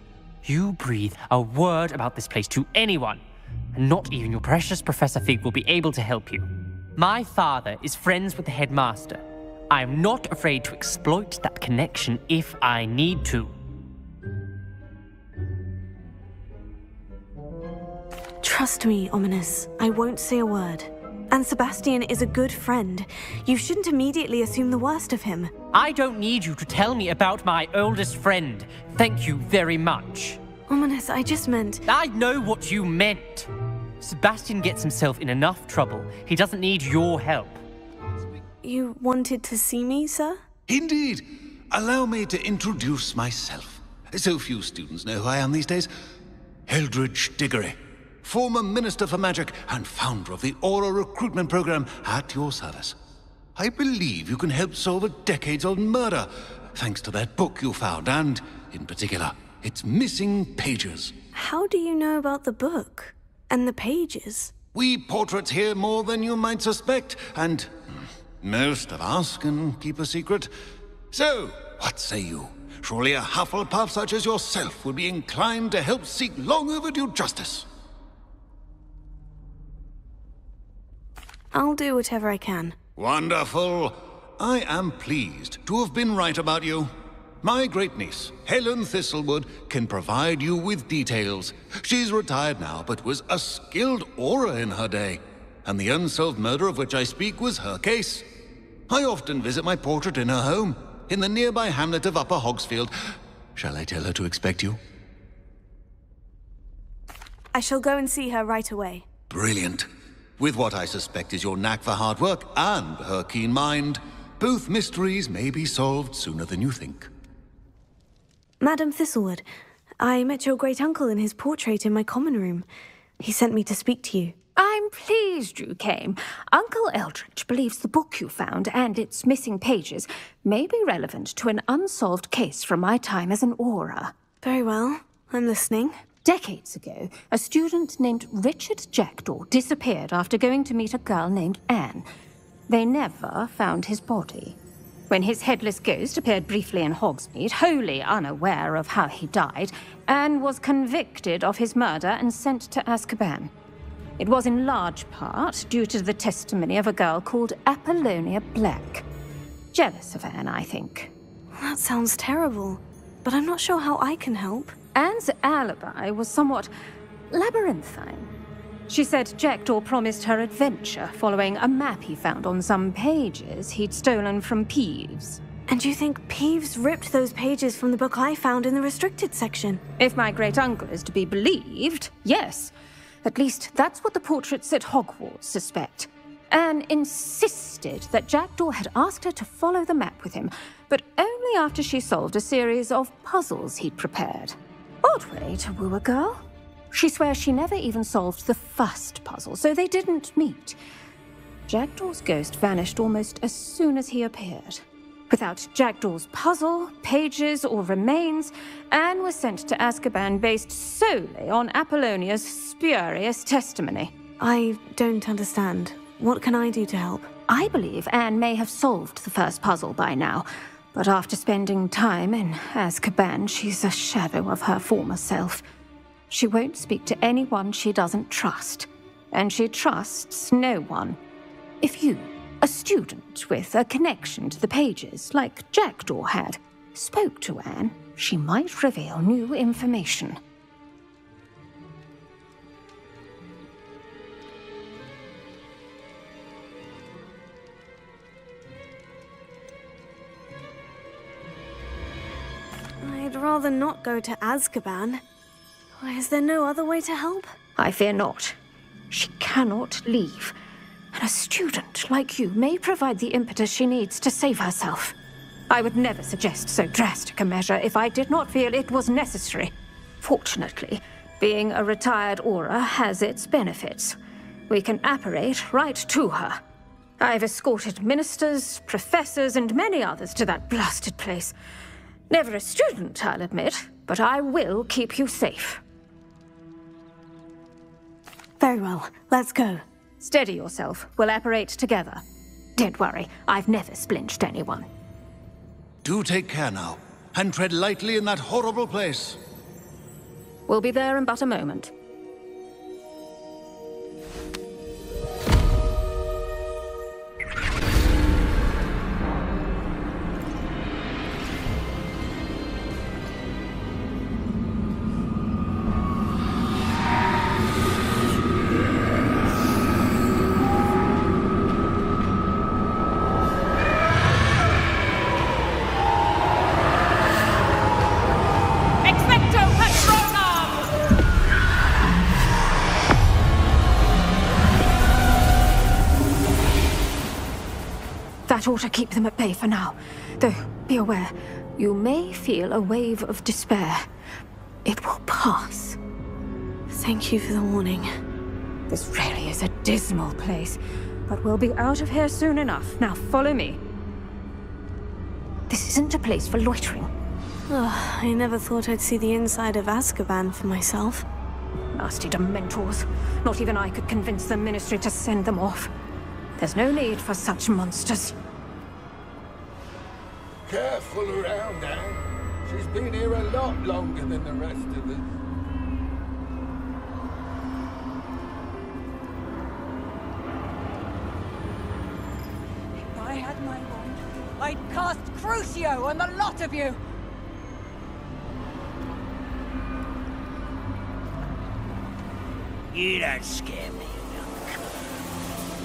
You breathe a word about this place to anyone, and not even your precious Professor Fig will be able to help you. My father is friends with the headmaster. I am not afraid to exploit that connection if I need to. Trust me, Ominous. I won't say a word. And Sebastian is a good friend. You shouldn't immediately assume the worst of him. I don't need you to tell me about my oldest friend. Thank you very much. Ominous, I just meant... I know what you meant. Sebastian gets himself in enough trouble. He doesn't need your help. You wanted to see me, sir? Indeed. Allow me to introduce myself. So few students know who I am these days. Eldridge Diggory, former Minister for Magic and founder of the Aura Recruitment Program, at your service. I believe you can help solve a decades-old murder, thanks to that book you found, and, in particular, its missing pages. How do you know about the book? And the pages? We portraits hear more than you might suspect, and most of us can keep a secret. So, what say you? Surely a Hufflepuff such as yourself would be inclined to help seek long overdue justice. I'll do whatever I can. Wonderful. I am pleased to have been right about you. My great-niece, Helen Thistlewood, can provide you with details. She's retired now, but was a skilled aura in her day. And the unsolved murder of which I speak was her case. I often visit my portrait in her home, in the nearby hamlet of Upper Hogsfield. Shall I tell her to expect you? I shall go and see her right away. Brilliant. With what I suspect is your knack for hard work and her keen mind, both mysteries may be solved sooner than you think. Madam Thistlewood, I met your great-uncle in his portrait in my common room. He sent me to speak to you. I'm pleased you came. Uncle Eldridge believes the book you found and its missing pages may be relevant to an unsolved case from my time as an aura. Very well. I'm listening. Decades ago, a student named Richard Jackdaw disappeared after going to meet a girl named Anne. They never found his body. When his headless ghost appeared briefly in Hogsmeade, wholly unaware of how he died, Anne was convicted of his murder and sent to Azkaban. It was in large part due to the testimony of a girl called Apollonia Black. Jealous of Anne, I think. That sounds terrible, but I'm not sure how I can help. Anne's alibi was somewhat labyrinthine. She said Jackdaw promised her adventure following a map he found on some pages he'd stolen from Peeves. And you think Peeves ripped those pages from the book I found in the restricted section? If my great-uncle is to be believed, yes. At least that's what the portraits at Hogwarts suspect. Anne insisted that Jackdaw had asked her to follow the map with him, but only after she solved a series of puzzles he'd prepared. Odd way to woo a girl. She swears she never even solved the first puzzle, so they didn't meet. Jackdaw's ghost vanished almost as soon as he appeared. Without Jackdaw's puzzle, pages, or remains, Anne was sent to Azkaban based solely on Apollonia's spurious testimony. I don't understand. What can I do to help? I believe Anne may have solved the first puzzle by now, but after spending time in Azkaban, she's a shadow of her former self. She won't speak to anyone she doesn't trust, and she trusts no one. If you, a student with a connection to the pages, like Jackdaw had, spoke to Anne, She might reveal new information. I'd rather not go to Azkaban. Is there no other way to help? I fear not. She cannot leave. And a student like you may provide the impetus she needs to save herself. I would never suggest so drastic a measure if I did not feel it was necessary. Fortunately, being a retired Auror has its benefits. We can apparate right to her. I've escorted ministers, professors, and many others to that blasted place. Never a student, I'll admit, but I will keep you safe. Very well, let's go. Steady yourself. We'll apparate together. Don't worry, I've never splinched anyone. Do take care now, and tread lightly in that horrible place. We'll be there in but a moment. That ought to keep them at bay for now. Though, be aware, you may feel a wave of despair. It will pass. Thank you for the warning. This really is a dismal place, but we'll be out of here soon enough. Now follow me. This isn't a place for loitering. Oh, I never thought I'd see the inside of Azkaban for myself. Nasty Dementors. Not even I could convince the Ministry to send them off. There's no need for such monsters. Careful around, Anne. She's been here a lot longer than the rest of us. If I had my wand, I'd cast Crucio on the lot of you! You don't scare me, young.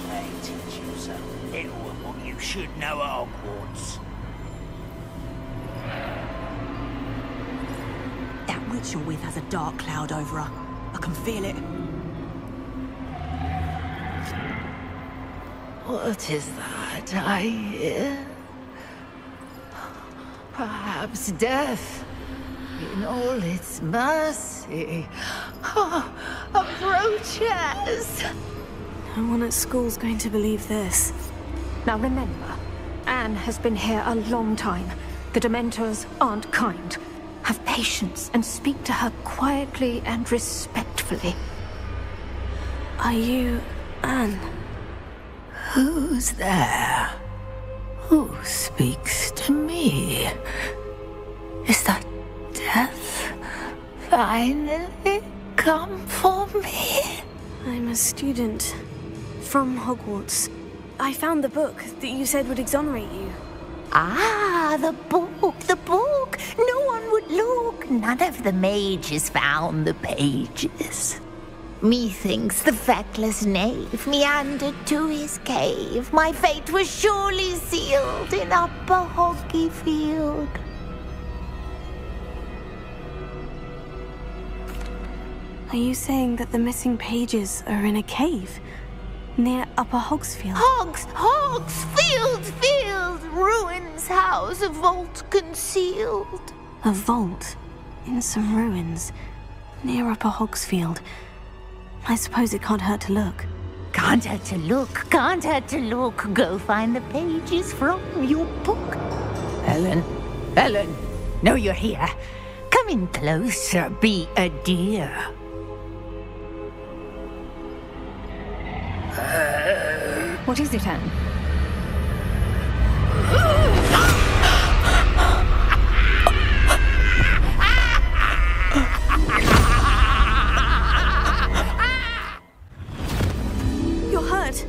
They teach you so little of what you should know at Hogwarts. That witch you're with has a dark cloud over her. I can feel it. What is that I hear? Perhaps death, in all its mercy, approaches. No one at school's going to believe this. Now remember, Anne has been here a long time. The Dementors aren't kind. Have patience and speak to her quietly and respectfully. Are you Anne? Who's there? Who speaks to me? Is that death finally come for me? I'm a student from Hogwarts. I found the book that you said would exonerate you. Ah, the book, the book! No one would look. None of the mages found the pages. Methinks the feckless knave meandered to his cave. My fate was surely sealed in Upper Hoggyfield. Are you saying that the missing pages are in a cave? Near Upper Hogsfield? Field! Ruins house, a vault concealed. A vault? In some ruins? Near Upper Hogsfield? I suppose it can't hurt to look. Can't hurt to look, can't hurt to look. Go find the pages from your book. Helen, know you're here. Come in closer, be a dear. What is it, Anne? You're hurt.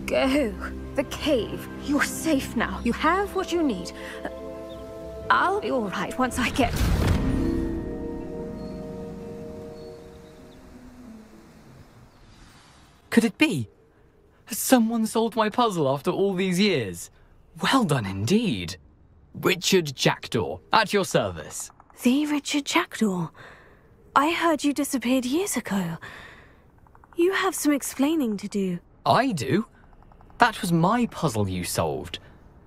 Go. The cave. You're safe now. You have what you need. I'll be all right once I get... Could it be? Has someone solved my puzzle after all these years? Well done indeed. Richard Jackdaw, at your service. The Richard Jackdaw? I heard you disappeared years ago. You have some explaining to do. I do? That was my puzzle you solved.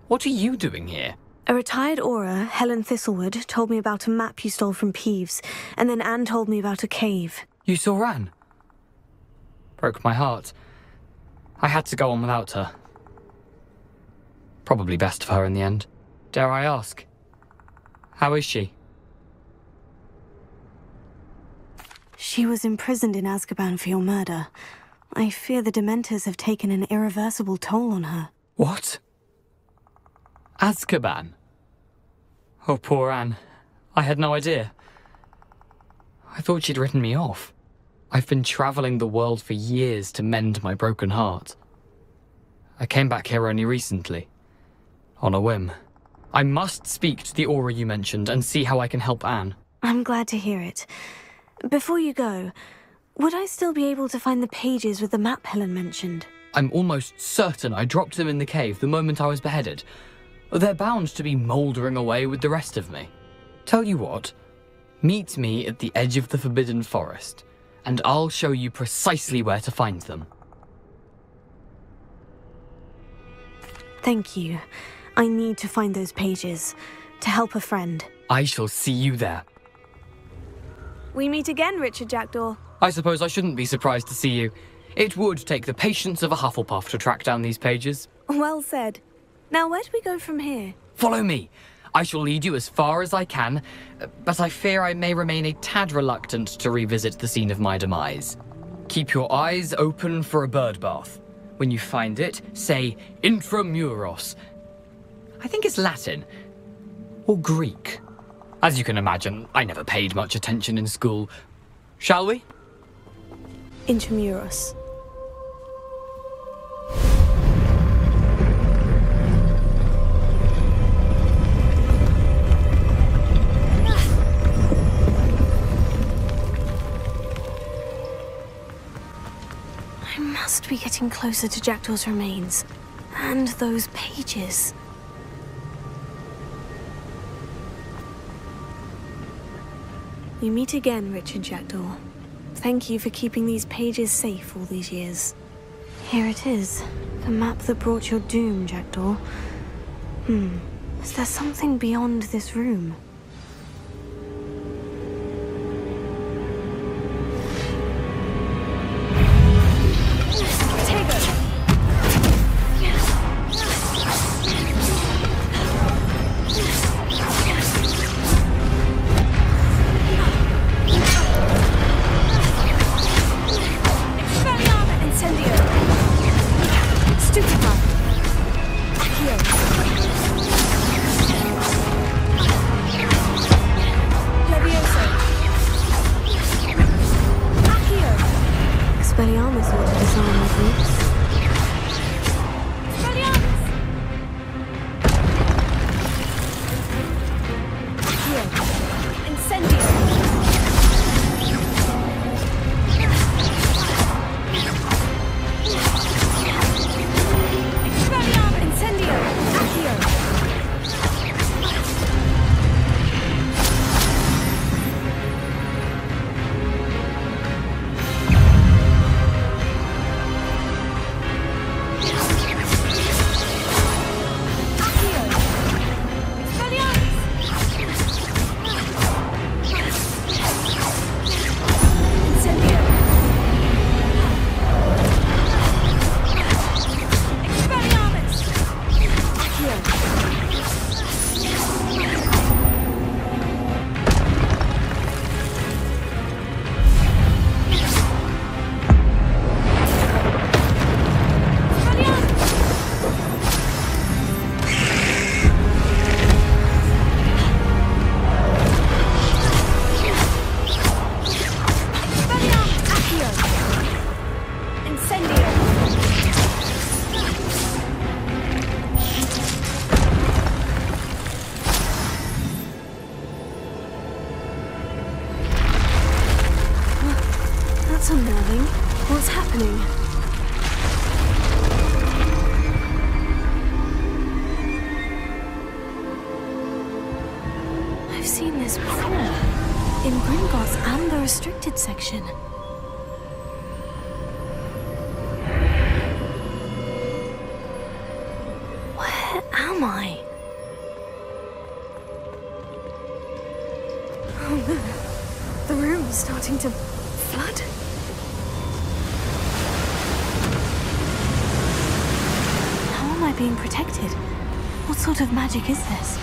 What are you doing here? A retired Auror, Helen Thistlewood, told me about a map you stole from Peeves, and then Anne told me about a cave. You saw Anne? Broke my heart. I had to go on without her. Probably best for her in the end. Dare I ask? How is she? She was imprisoned in Azkaban for your murder. I fear the Dementors have taken an irreversible toll on her. What? Azkaban? Oh, poor Anne. I had no idea. I thought she'd written me off. I've been traveling the world for years to mend my broken heart. I came back here only recently. On a whim. I must speak to the Auror you mentioned and see how I can help Anne. I'm glad to hear it. Before you go, would I still be able to find the pages with the map Helen mentioned? I'm almost certain I dropped them in the cave the moment I was beheaded. They're bound to be mouldering away with the rest of me. Tell you what, meet me at the edge of the Forbidden Forest, and I'll show you precisely where to find them. Thank you. I need to find those pages, to help a friend. I shall see you there. We meet again, Richard Jackdaw. I suppose I shouldn't be surprised to see you. It would take the patience of a Hufflepuff to track down these pages. Well said. Now, where do we go from here? Follow me. I shall lead you as far as I can, but I fear I may remain a tad reluctant to revisit the scene of my demise. Keep your eyes open for a bird bath. When you find it, say Intramuros. I think it's Latin. Or Greek. As you can imagine, I never paid much attention in school. Shall we? Intramuros. I must be getting closer to Jackdaw's remains. And those pages. We meet again, Richard Jackdaw. Thank you for keeping these pages safe all these years. Here it is. The map that brought your doom, Jackdaw. Is there something beyond this room? seen this before. In Gringotts and the restricted section. Where am I? Oh no. The room is starting to flood. How am I being protected? What sort of magic is this?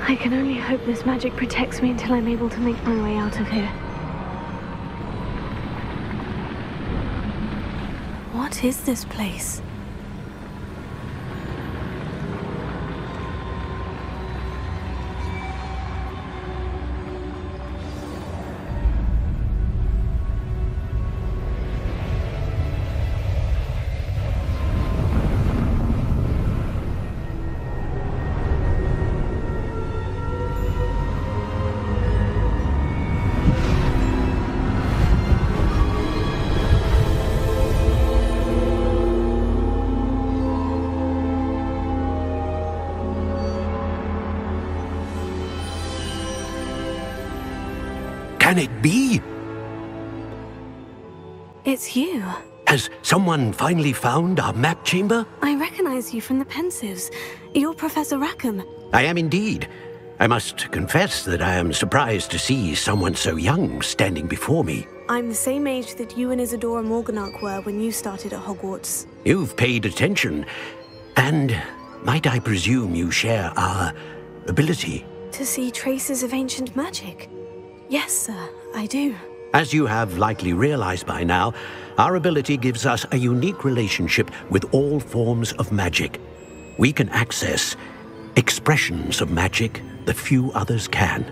I can only hope this magic protects me until I'm able to make my way out of here. What is this place? Can it be? It's you. Has someone finally found our map chamber? I recognize you from the Pensives. You're Professor Rackham. I am indeed. I must confess that I am surprised to see someone so young standing before me. I'm the same age that you and Isadora Morganach were when you started at Hogwarts. You've paid attention. And might I presume you share our ability? To see traces of ancient magic? Yes, sir, I do. As you have likely realized by now, our ability gives us a unique relationship with all forms of magic. We can access expressions of magic that few others can.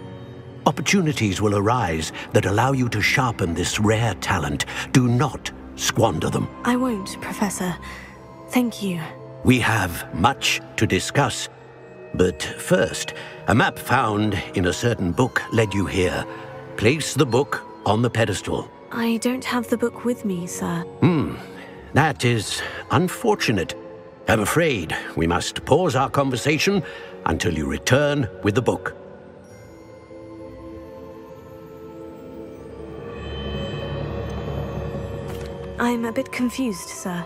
Opportunities will arise that allow you to sharpen this rare talent. Do not squander them. I won't, Professor. Thank you. We have much to discuss. But first, a map found in a certain book led you here. Place the book on the pedestal. I don't have the book with me, sir. That is unfortunate. I'm afraid we must pause our conversation until you return with the book. I'm a bit confused, sir.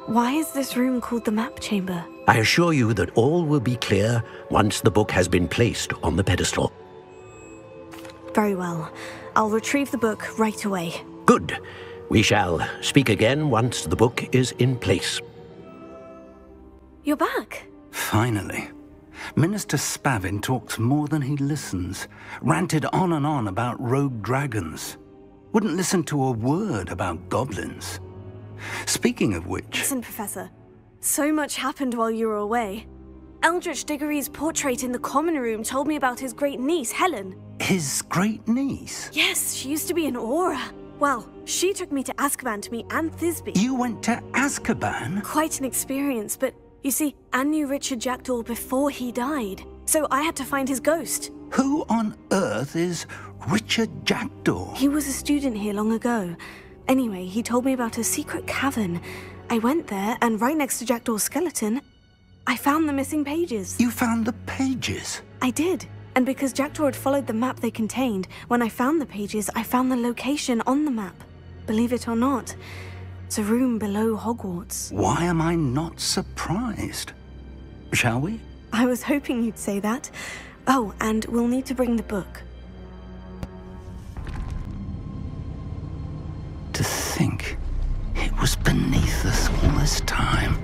Why is this room called the map chamber? I assure you that all will be clear once the book has been placed on the pedestal. Very well. I'll retrieve the book right away. Good. We shall speak again once the book is in place. You're back. Finally. Minister Spavin talks more than he listens. Ranted on and on about rogue dragons. Wouldn't listen to a word about goblins. Speaking of which... Listen, Professor. So much happened while you were away. Eldritch Diggory's portrait in the common room told me about his great niece, Helen. His great niece? Yes, she used to be an Auror. Well, she took me to Azkaban to meet Anne Thisbe. You went to Azkaban? Quite an experience, but you see, Anne knew Richard Jackdaw before he died. So I had to find his ghost. Who on earth is Richard Jackdaw? He was a student here long ago. Anyway, he told me about a secret cavern. I went there, and right next to Jackdaw's skeleton, I found the missing pages. You found the pages? I did. And because Jackdaw had followed the map they contained, when I found the pages, I found the location on the map. Believe it or not, it's a room below Hogwarts. Why am I not surprised? Shall we? I was hoping you'd say that. Oh, and we'll need to bring the book. To think it was beneath us all this time.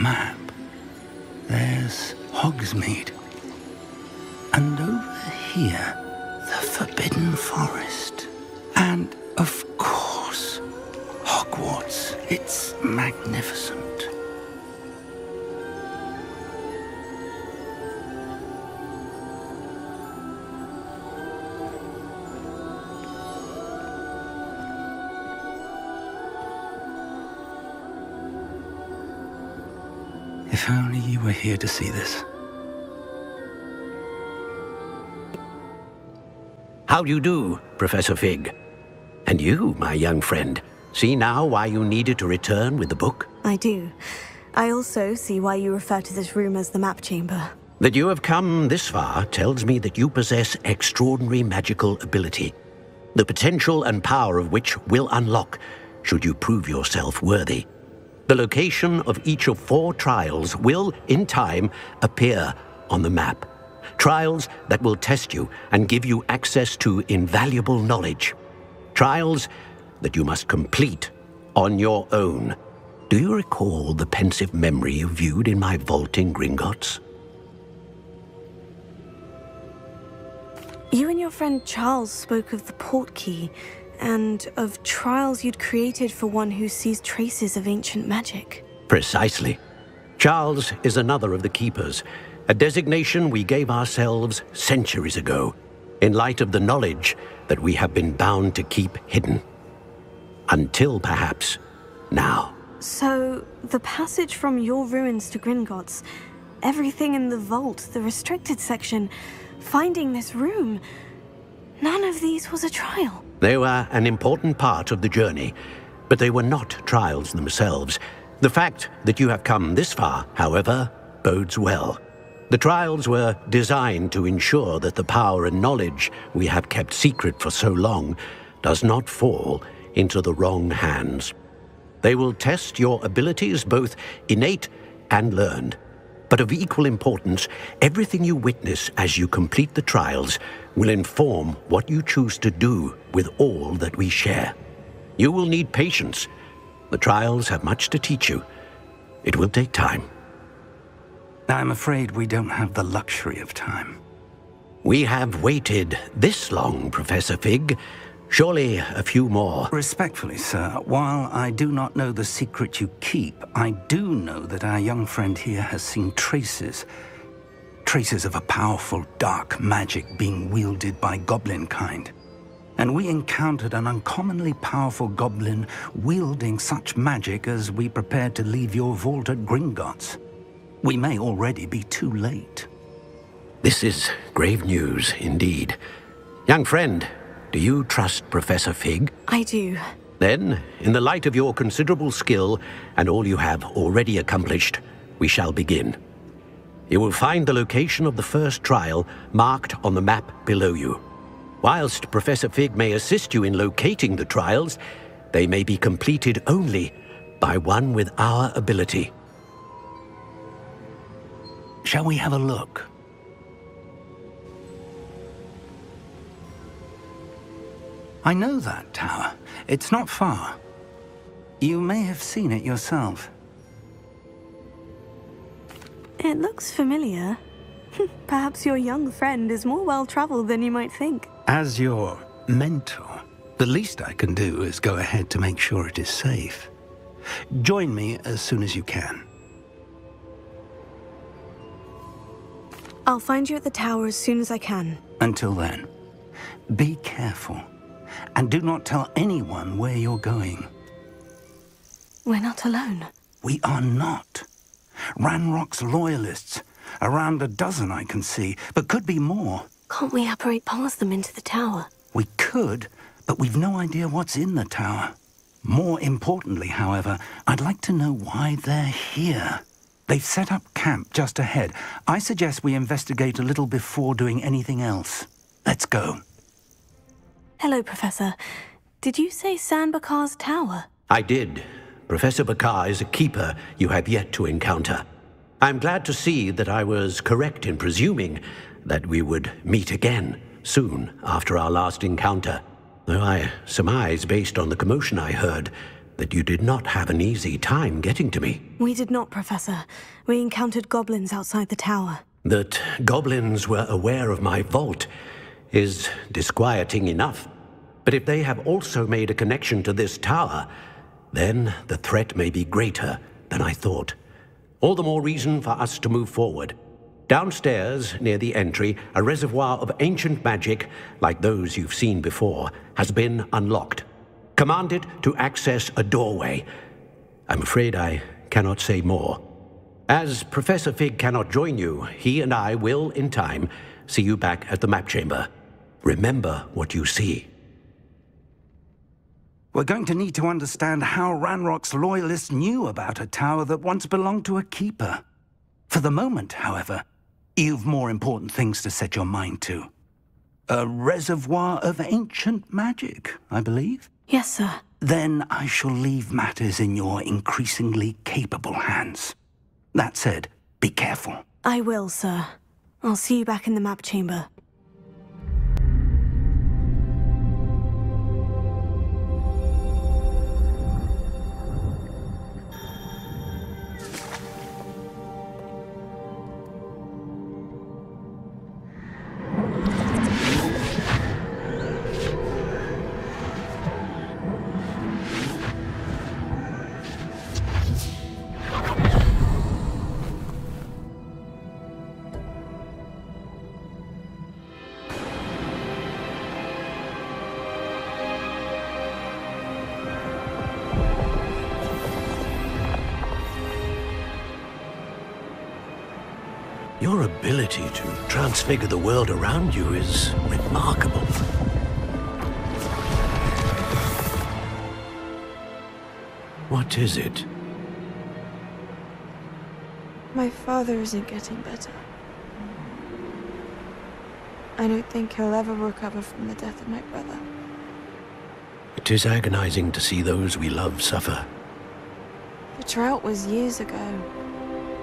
map, there's Hogsmeade. And over here, the Forbidden Forest. And, of course, Hogwarts. It's magnificent. If only you were here to see this. How do you do, Professor Fig? And you, my young friend, see now why you needed to return with the book? I do. I also see why you refer to this room as the map chamber. That you have come this far tells me that you possess extraordinary magical ability, the potential and power of which will unlock should you prove yourself worthy. The location of each of 4 trials will, in time, appear on the map. Trials that will test you and give you access to invaluable knowledge. Trials that you must complete on your own. Do you recall the pensive memory you viewed in my vault in Gringotts? You and your friend Charles spoke of the portkey, and of trials you'd created for one who sees traces of ancient magic. Precisely. Charles is another of the Keepers, a designation we gave ourselves centuries ago, in light of the knowledge that we have been bound to keep hidden. Until, perhaps, now. So, the passage from your ruins to Gringotts, everything in the vault, the restricted section, finding this room, none of these was a trial. They were an important part of the journey, but they were not trials themselves. The fact that you have come this far, however, bodes well. The trials were designed to ensure that the power and knowledge we have kept secret for so long does not fall into the wrong hands. They will test your abilities, both innate and learned. But of equal importance, everything you witness as you complete the trials will inform what you choose to do with all that we share. You will need patience. The trials have much to teach you. It will take time. I'm afraid we don't have the luxury of time. We have waited this long, Professor Fig. Surely a few more. Respectfully, sir, while I do not know the secret you keep, I do know that our young friend here has seen traces of a powerful dark magic being wielded by goblin kind. And we encountered an uncommonly powerful goblin wielding such magic as we prepared to leave your vault at Gringotts. We may already be too late. This is grave news indeed. Young friend, do you trust Professor Fig? I do. Then, in the light of your considerable skill and all you have already accomplished, we shall begin. You will find the location of the first trial marked on the map below you. Whilst Professor Fig may assist you in locating the trials, they may be completed only by one with our ability. Shall we have a look? I know that tower. It's not far. You may have seen it yourself. It looks familiar. Perhaps your young friend is more well-traveled than you might think. As your mentor, the least I can do is go ahead to make sure it is safe. Join me as soon as you can. I'll find you at the tower as soon as I can. Until then, be careful. And do not tell anyone where you're going. We're not alone. We are not. Ranrock's loyalists. Around a dozen I can see, but could be more. Can't we apparate past them into the tower? We could, but we've no idea what's in the tower. More importantly, however, I'd like to know why they're here. They've set up camp just ahead. I suggest we investigate a little before doing anything else. Let's go. Hello, Professor. Did you say San Bakar's tower? I did. Professor Bakar is a keeper you have yet to encounter. I'm glad to see that I was correct in presuming that we would meet again soon after our last encounter, though I surmise, based on the commotion I heard, that you did not have an easy time getting to me. We did not, Professor. We encountered goblins outside the tower. That goblins were aware of my vault is disquieting enough. But if they have also made a connection to this tower, then the threat may be greater than I thought. All the more reason for us to move forward. Downstairs, near the entry, a reservoir of ancient magic, like those you've seen before, has been unlocked. Command it to access a doorway. I'm afraid I cannot say more. As Professor Fig cannot join you, he and I will, in time, see you back at the map chamber. Remember what you see. We're going to need to understand how Ranrock's loyalists knew about a tower that once belonged to a keeper. For the moment, however, you've more important things to set your mind to. A reservoir of ancient magic, I believe? Yes, sir. Then I shall leave matters in your increasingly capable hands. That said, be careful. I will, sir. I'll see you back in the map chamber. Your ability to transfigure the world around you is remarkable. What is it? My father isn't getting better. I don't think he'll ever recover from the death of my brother. It is agonizing to see those we love suffer. The drought was years ago.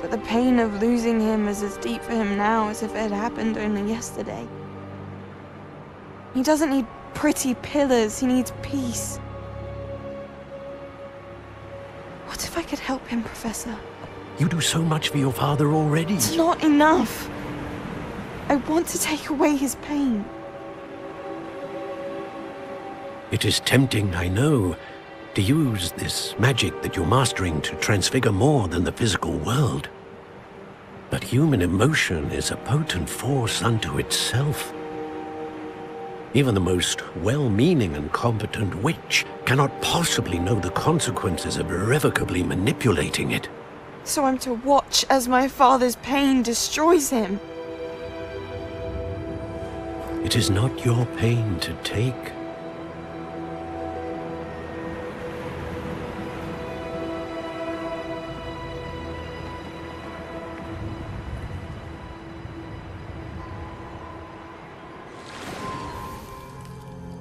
But the pain of losing him is as deep for him now as if it had happened only yesterday. He doesn't need pretty pillars, he needs peace. What if I could help him, Professor? You do so much for your father already. It's not enough. I want to take away his pain. It is tempting, I know, to use this magic that you're mastering to transfigure more than the physical world. But human emotion is a potent force unto itself. Even the most well-meaning and competent witch cannot possibly know the consequences of irrevocably manipulating it. So I'm to watch as my father's pain destroys him. It is not your pain to take.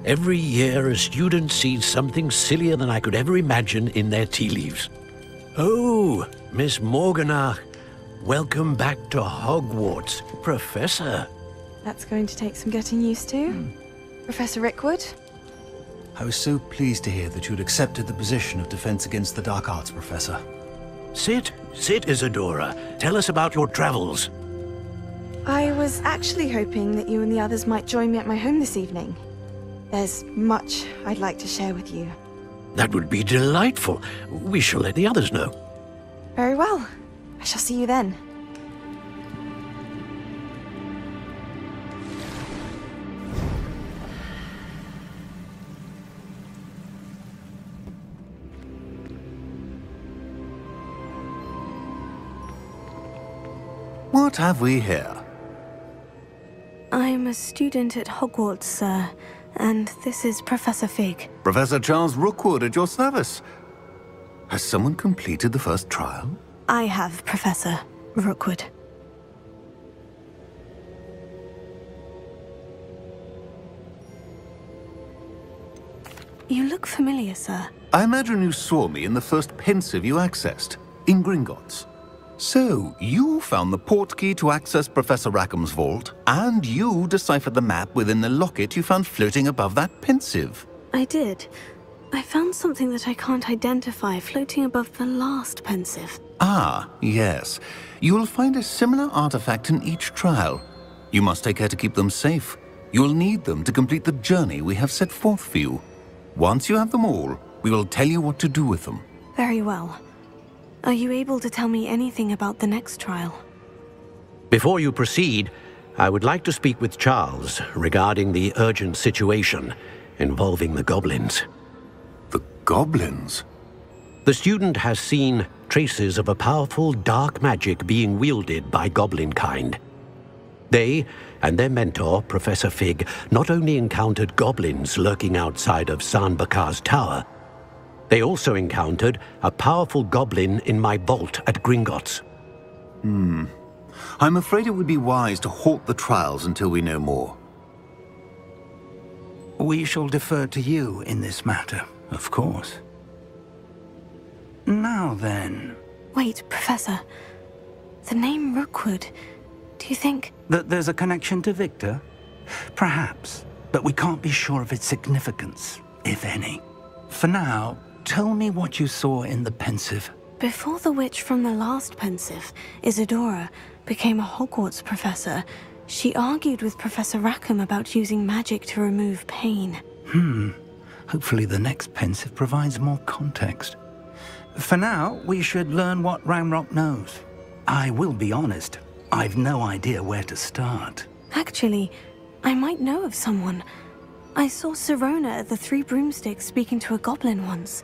Every year, a student sees something sillier than I could ever imagine in their tea leaves. Oh, Miss Morganach, welcome back to Hogwarts, Professor. That's going to take some getting used to. Professor Rickwood? I was so pleased to hear that you'd accepted the position of Defense Against the Dark Arts, Professor. Sit, Isadora. Tell us about your travels. I was actually hoping that you and the others might join me at my home this evening. There's much I'd like to share with you. That would be delightful. We shall let the others know. Very well. I shall see you then. What have we here? I'm a student at Hogwarts, sir, and this is Professor Fig. Professor Charles Rookwood at your service. Has someone completed the first trial? I have, Professor Rookwood. You look familiar, sir. I imagine you saw me in the first pensive you accessed, in Gringotts. So, you found the portkey to access Professor Rackham's vault, and you deciphered the map within the locket you found floating above that pensive. I did. I found something that I can't identify floating above the last pensive. Ah, yes. You will find a similar artifact in each trial. You must take care to keep them safe. You will need them to complete the journey we have set forth for you. Once you have them all, we will tell you what to do with them. Very well. Are you able to tell me anything about the next trial? Before you proceed, I would like to speak with Charles regarding the urgent situation involving the goblins. The goblins? The student has seen traces of a powerful dark magic being wielded by goblin kind. They and their mentor, Professor Fig, not only encountered goblins lurking outside of San Bakar's tower, they also encountered a powerful goblin in my vault at Gringotts. I'm afraid it would be wise to halt the trials until we know more. We shall defer to you in this matter, of course. Now then... Wait, Professor. The name Rookwood. Do you think... That there's a connection to Victor? Perhaps, but we can't be sure of its significance, if any. For now, tell me what you saw in the pensive. Before the witch from the last pensive, Isadora, became a Hogwarts professor, she argued with Professor Rackham about using magic to remove pain. Hopefully the next pensive provides more context. For now, we should learn what Ranrock knows. I will be honest, I've no idea where to start. Actually, I might know of someone. I saw Sirona at the Three Broomsticks speaking to a goblin once.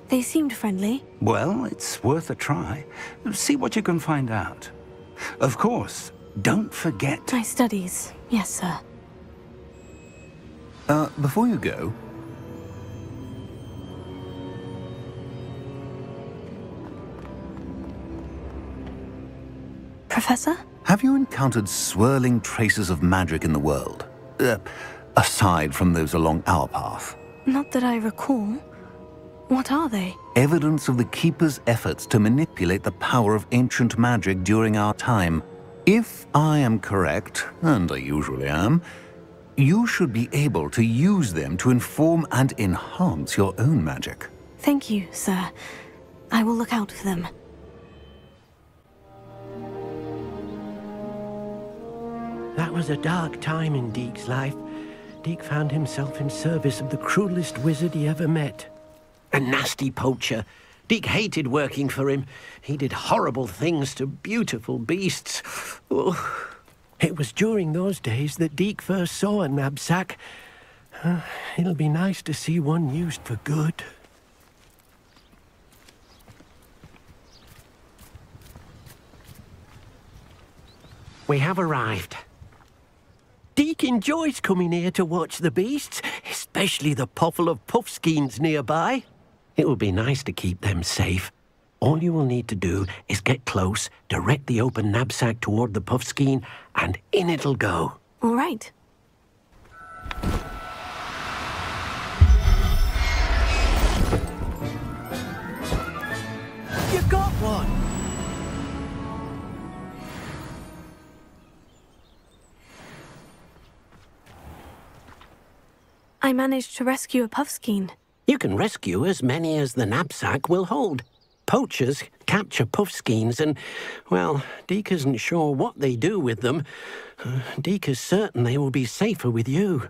They seemed friendly. Well, it's worth a try. See what you can find out. Of course, don't forget... My studies. Yes, sir. Before you go... Professor? Have you encountered swirling traces of magic in the world? Aside from those along our path? Not that I recall. What are they? Evidence of the Keeper's efforts to manipulate the power of ancient magic during our time. If I am correct, and I usually am, you should be able to use them to inform and enhance your own magic. Thank you, sir. I will look out for them. That was a dark time in Deek's life. Deek found himself in service of the cruelest wizard he ever met. A nasty poacher. Deek hated working for him. He did horrible things to beautiful beasts. Oh. It was during those days that Deek first saw a knapsack. It'll be nice to see one used for good. We have arrived. Deek enjoys coming here to watch the beasts, especially the potful of puffskeins nearby. It will be nice to keep them safe. All you will need to do is get close, direct the open knapsack toward the puffskein, and in it'll go. All right. You got one! I managed to rescue a puffskein. You can rescue as many as the knapsack will hold. Poachers capture puffskeins and, well, Deek isn't sure what they do with them. Deek is certain they will be safer with you.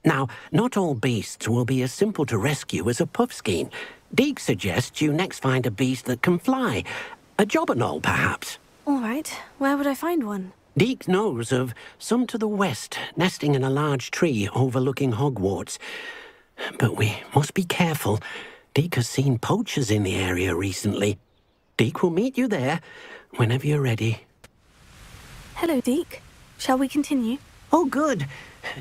Now, not all beasts will be as simple to rescue as a puffskein. Deek suggests you next find a beast that can fly. A jobberknoll, perhaps. All right. Where would I find one? Deek knows of some to the west, nesting in a large tree overlooking Hogwarts. But we must be careful. Deek has seen poachers in the area recently. Deek will meet you there whenever you're ready. Hello, Deek. Shall we continue? Oh, good.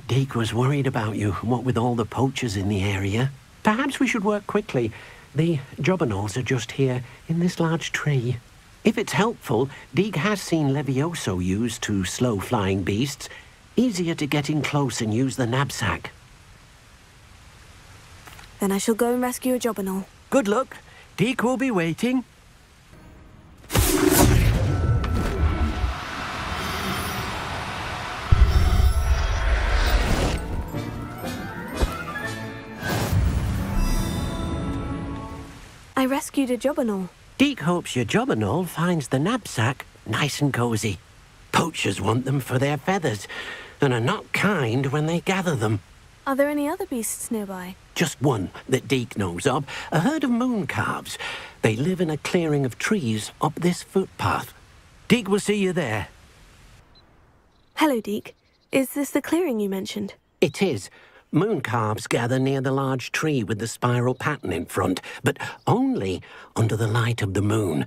Deek was worried about you, what with all the poachers in the area. Perhaps we should work quickly. The jobberknolls are just here, in this large tree. If it's helpful, Deek has seen Levioso used to slow flying beasts. Easier to get in close and use the knapsack. Then I shall go and rescue a jobberknoll. Good luck. Deek will be waiting. I rescued a jobberknoll. Deke hopes your jobberknoll finds the knapsack nice and cozy. Poachers want them for their feathers, and are not kind when they gather them. Are there any other beasts nearby? Just one that Deke knows of, a herd of moon calves. They live in a clearing of trees up this footpath. Deke will see you there. Hello, Deke. Is this the clearing you mentioned? It is. Moon calves gather near the large tree with the spiral pattern in front, but only under the light of the moon.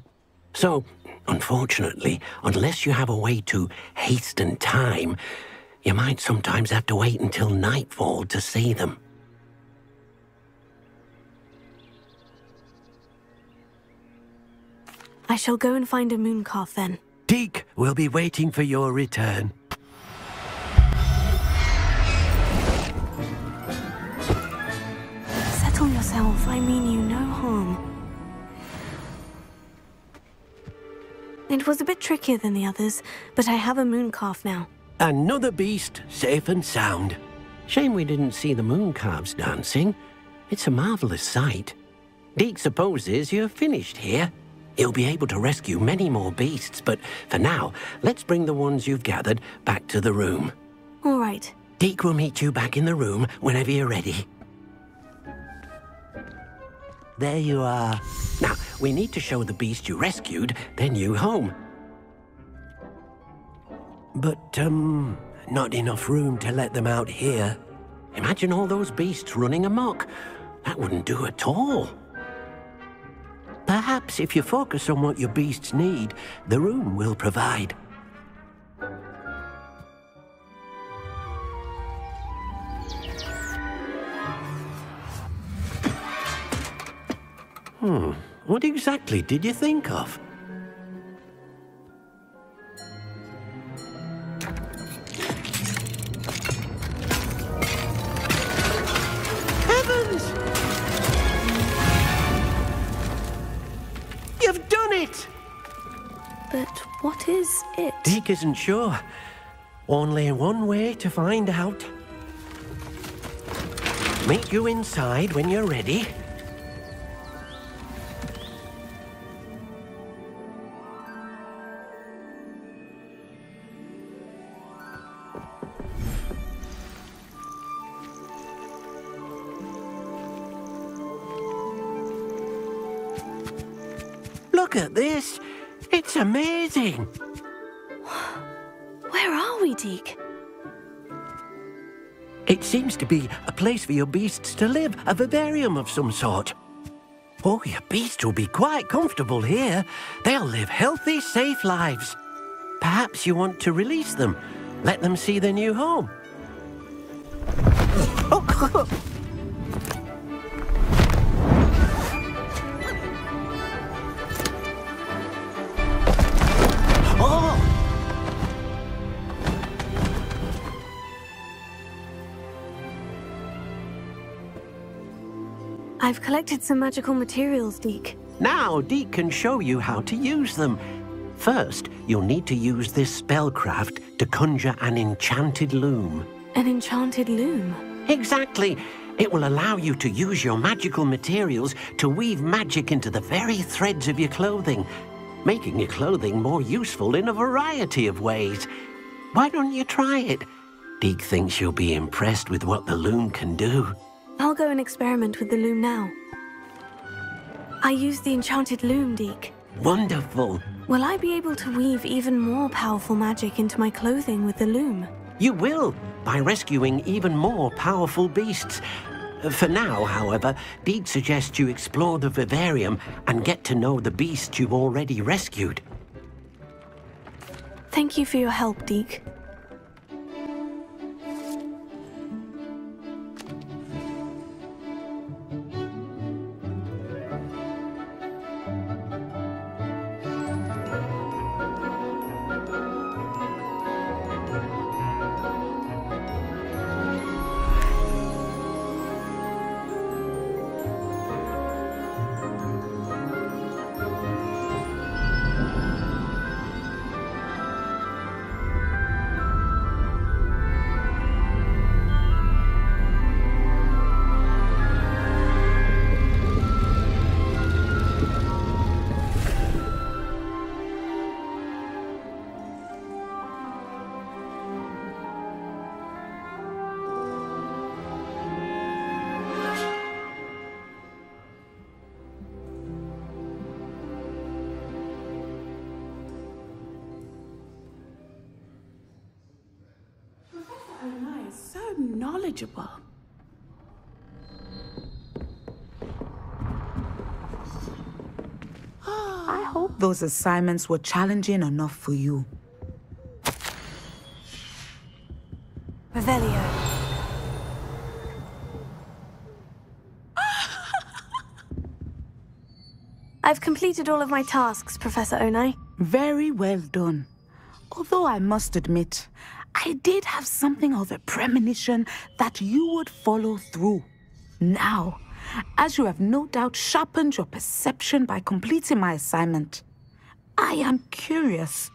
So, unfortunately, unless you have a way to hasten time, you might sometimes have to wait until nightfall to see them. I shall go and find a moon calf then. Deke will be waiting for your return. Settle yourself. I mean you no harm. It was a bit trickier than the others, but I have a moon calf now. Another beast, safe and sound. Shame we didn't see the moon calves dancing. It's a marvelous sight. Deke supposes you're finished here. He'll be able to rescue many more beasts, but for now, let's bring the ones you've gathered back to the room. All right. Deke will meet you back in the room whenever you're ready. There you are. Now, we need to show the beast you rescued their new home. But, not enough room to let them out here. Imagine all those beasts running amok. That wouldn't do at all. Perhaps if you focus on what your beasts need, the room will provide. What exactly did you think of? Heavens! You've done it! But what is it? Deke isn't sure. Only one way to find out. Meet you inside when you're ready. Look at this. It's amazing. Where are we, Deke? It seems to be a place for your beasts to live, a vivarium of some sort. Oh, your beasts will be quite comfortable here. They'll live healthy, safe lives. Perhaps you want to release them, let them see their new home. Oh. I've collected some magical materials, Deke. Now Deke can show you how to use them. First, you'll need to use this spellcraft to conjure an enchanted loom. An enchanted loom? Exactly. It will allow you to use your magical materials to weave magic into the very threads of your clothing, making your clothing more useful in a variety of ways. Why don't you try it? Deke thinks you'll be impressed with what the loom can do. I'll go and experiment with the loom now. I used the enchanted loom, Deke. Wonderful. Will I be able to weave even more powerful magic into my clothing with the loom? You will, by rescuing even more powerful beasts. For now, however, Deke suggests you explore the vivarium and get to know the beasts you've already rescued. Thank you for your help, Deke. knowledgeable. I hope those assignments were challenging enough for you. Revelio. I've completed all of my tasks, Professor Onai. Very well done. Although I must admit, I did have something of a premonition that you would follow through. Now, as you have no doubt sharpened your perception by completing my assignment, I am curious,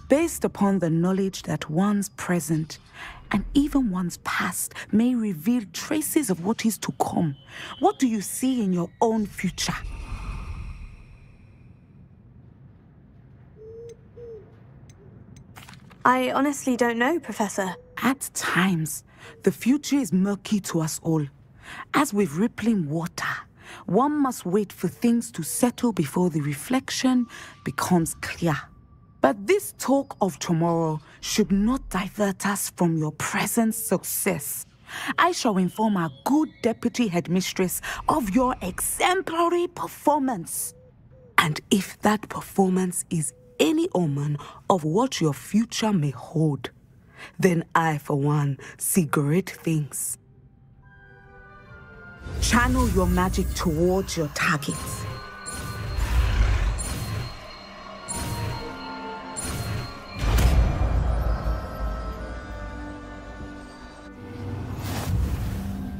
based upon the knowledge that one's present and even one's past may reveal traces of what is to come. What do you see in your own future? I honestly don't know, Professor. At times, the future is murky to us all. As with rippling water, one must wait for things to settle before the reflection becomes clear. But this talk of tomorrow should not divert us from your present success. I shall inform our good deputy headmistress of your exemplary performance. And if that performance is any omen of what your future may hold, then I, for one, see great things. Channel your magic towards your targets.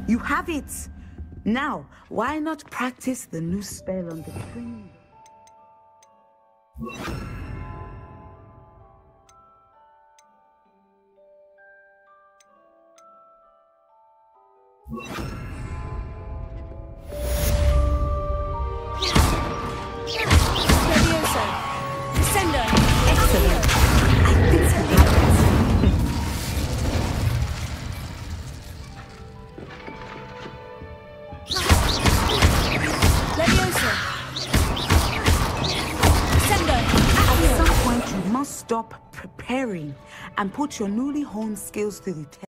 You have it! Now, why not practice the new spell on the queen? Stop preparing and put your newly honed skills to the test.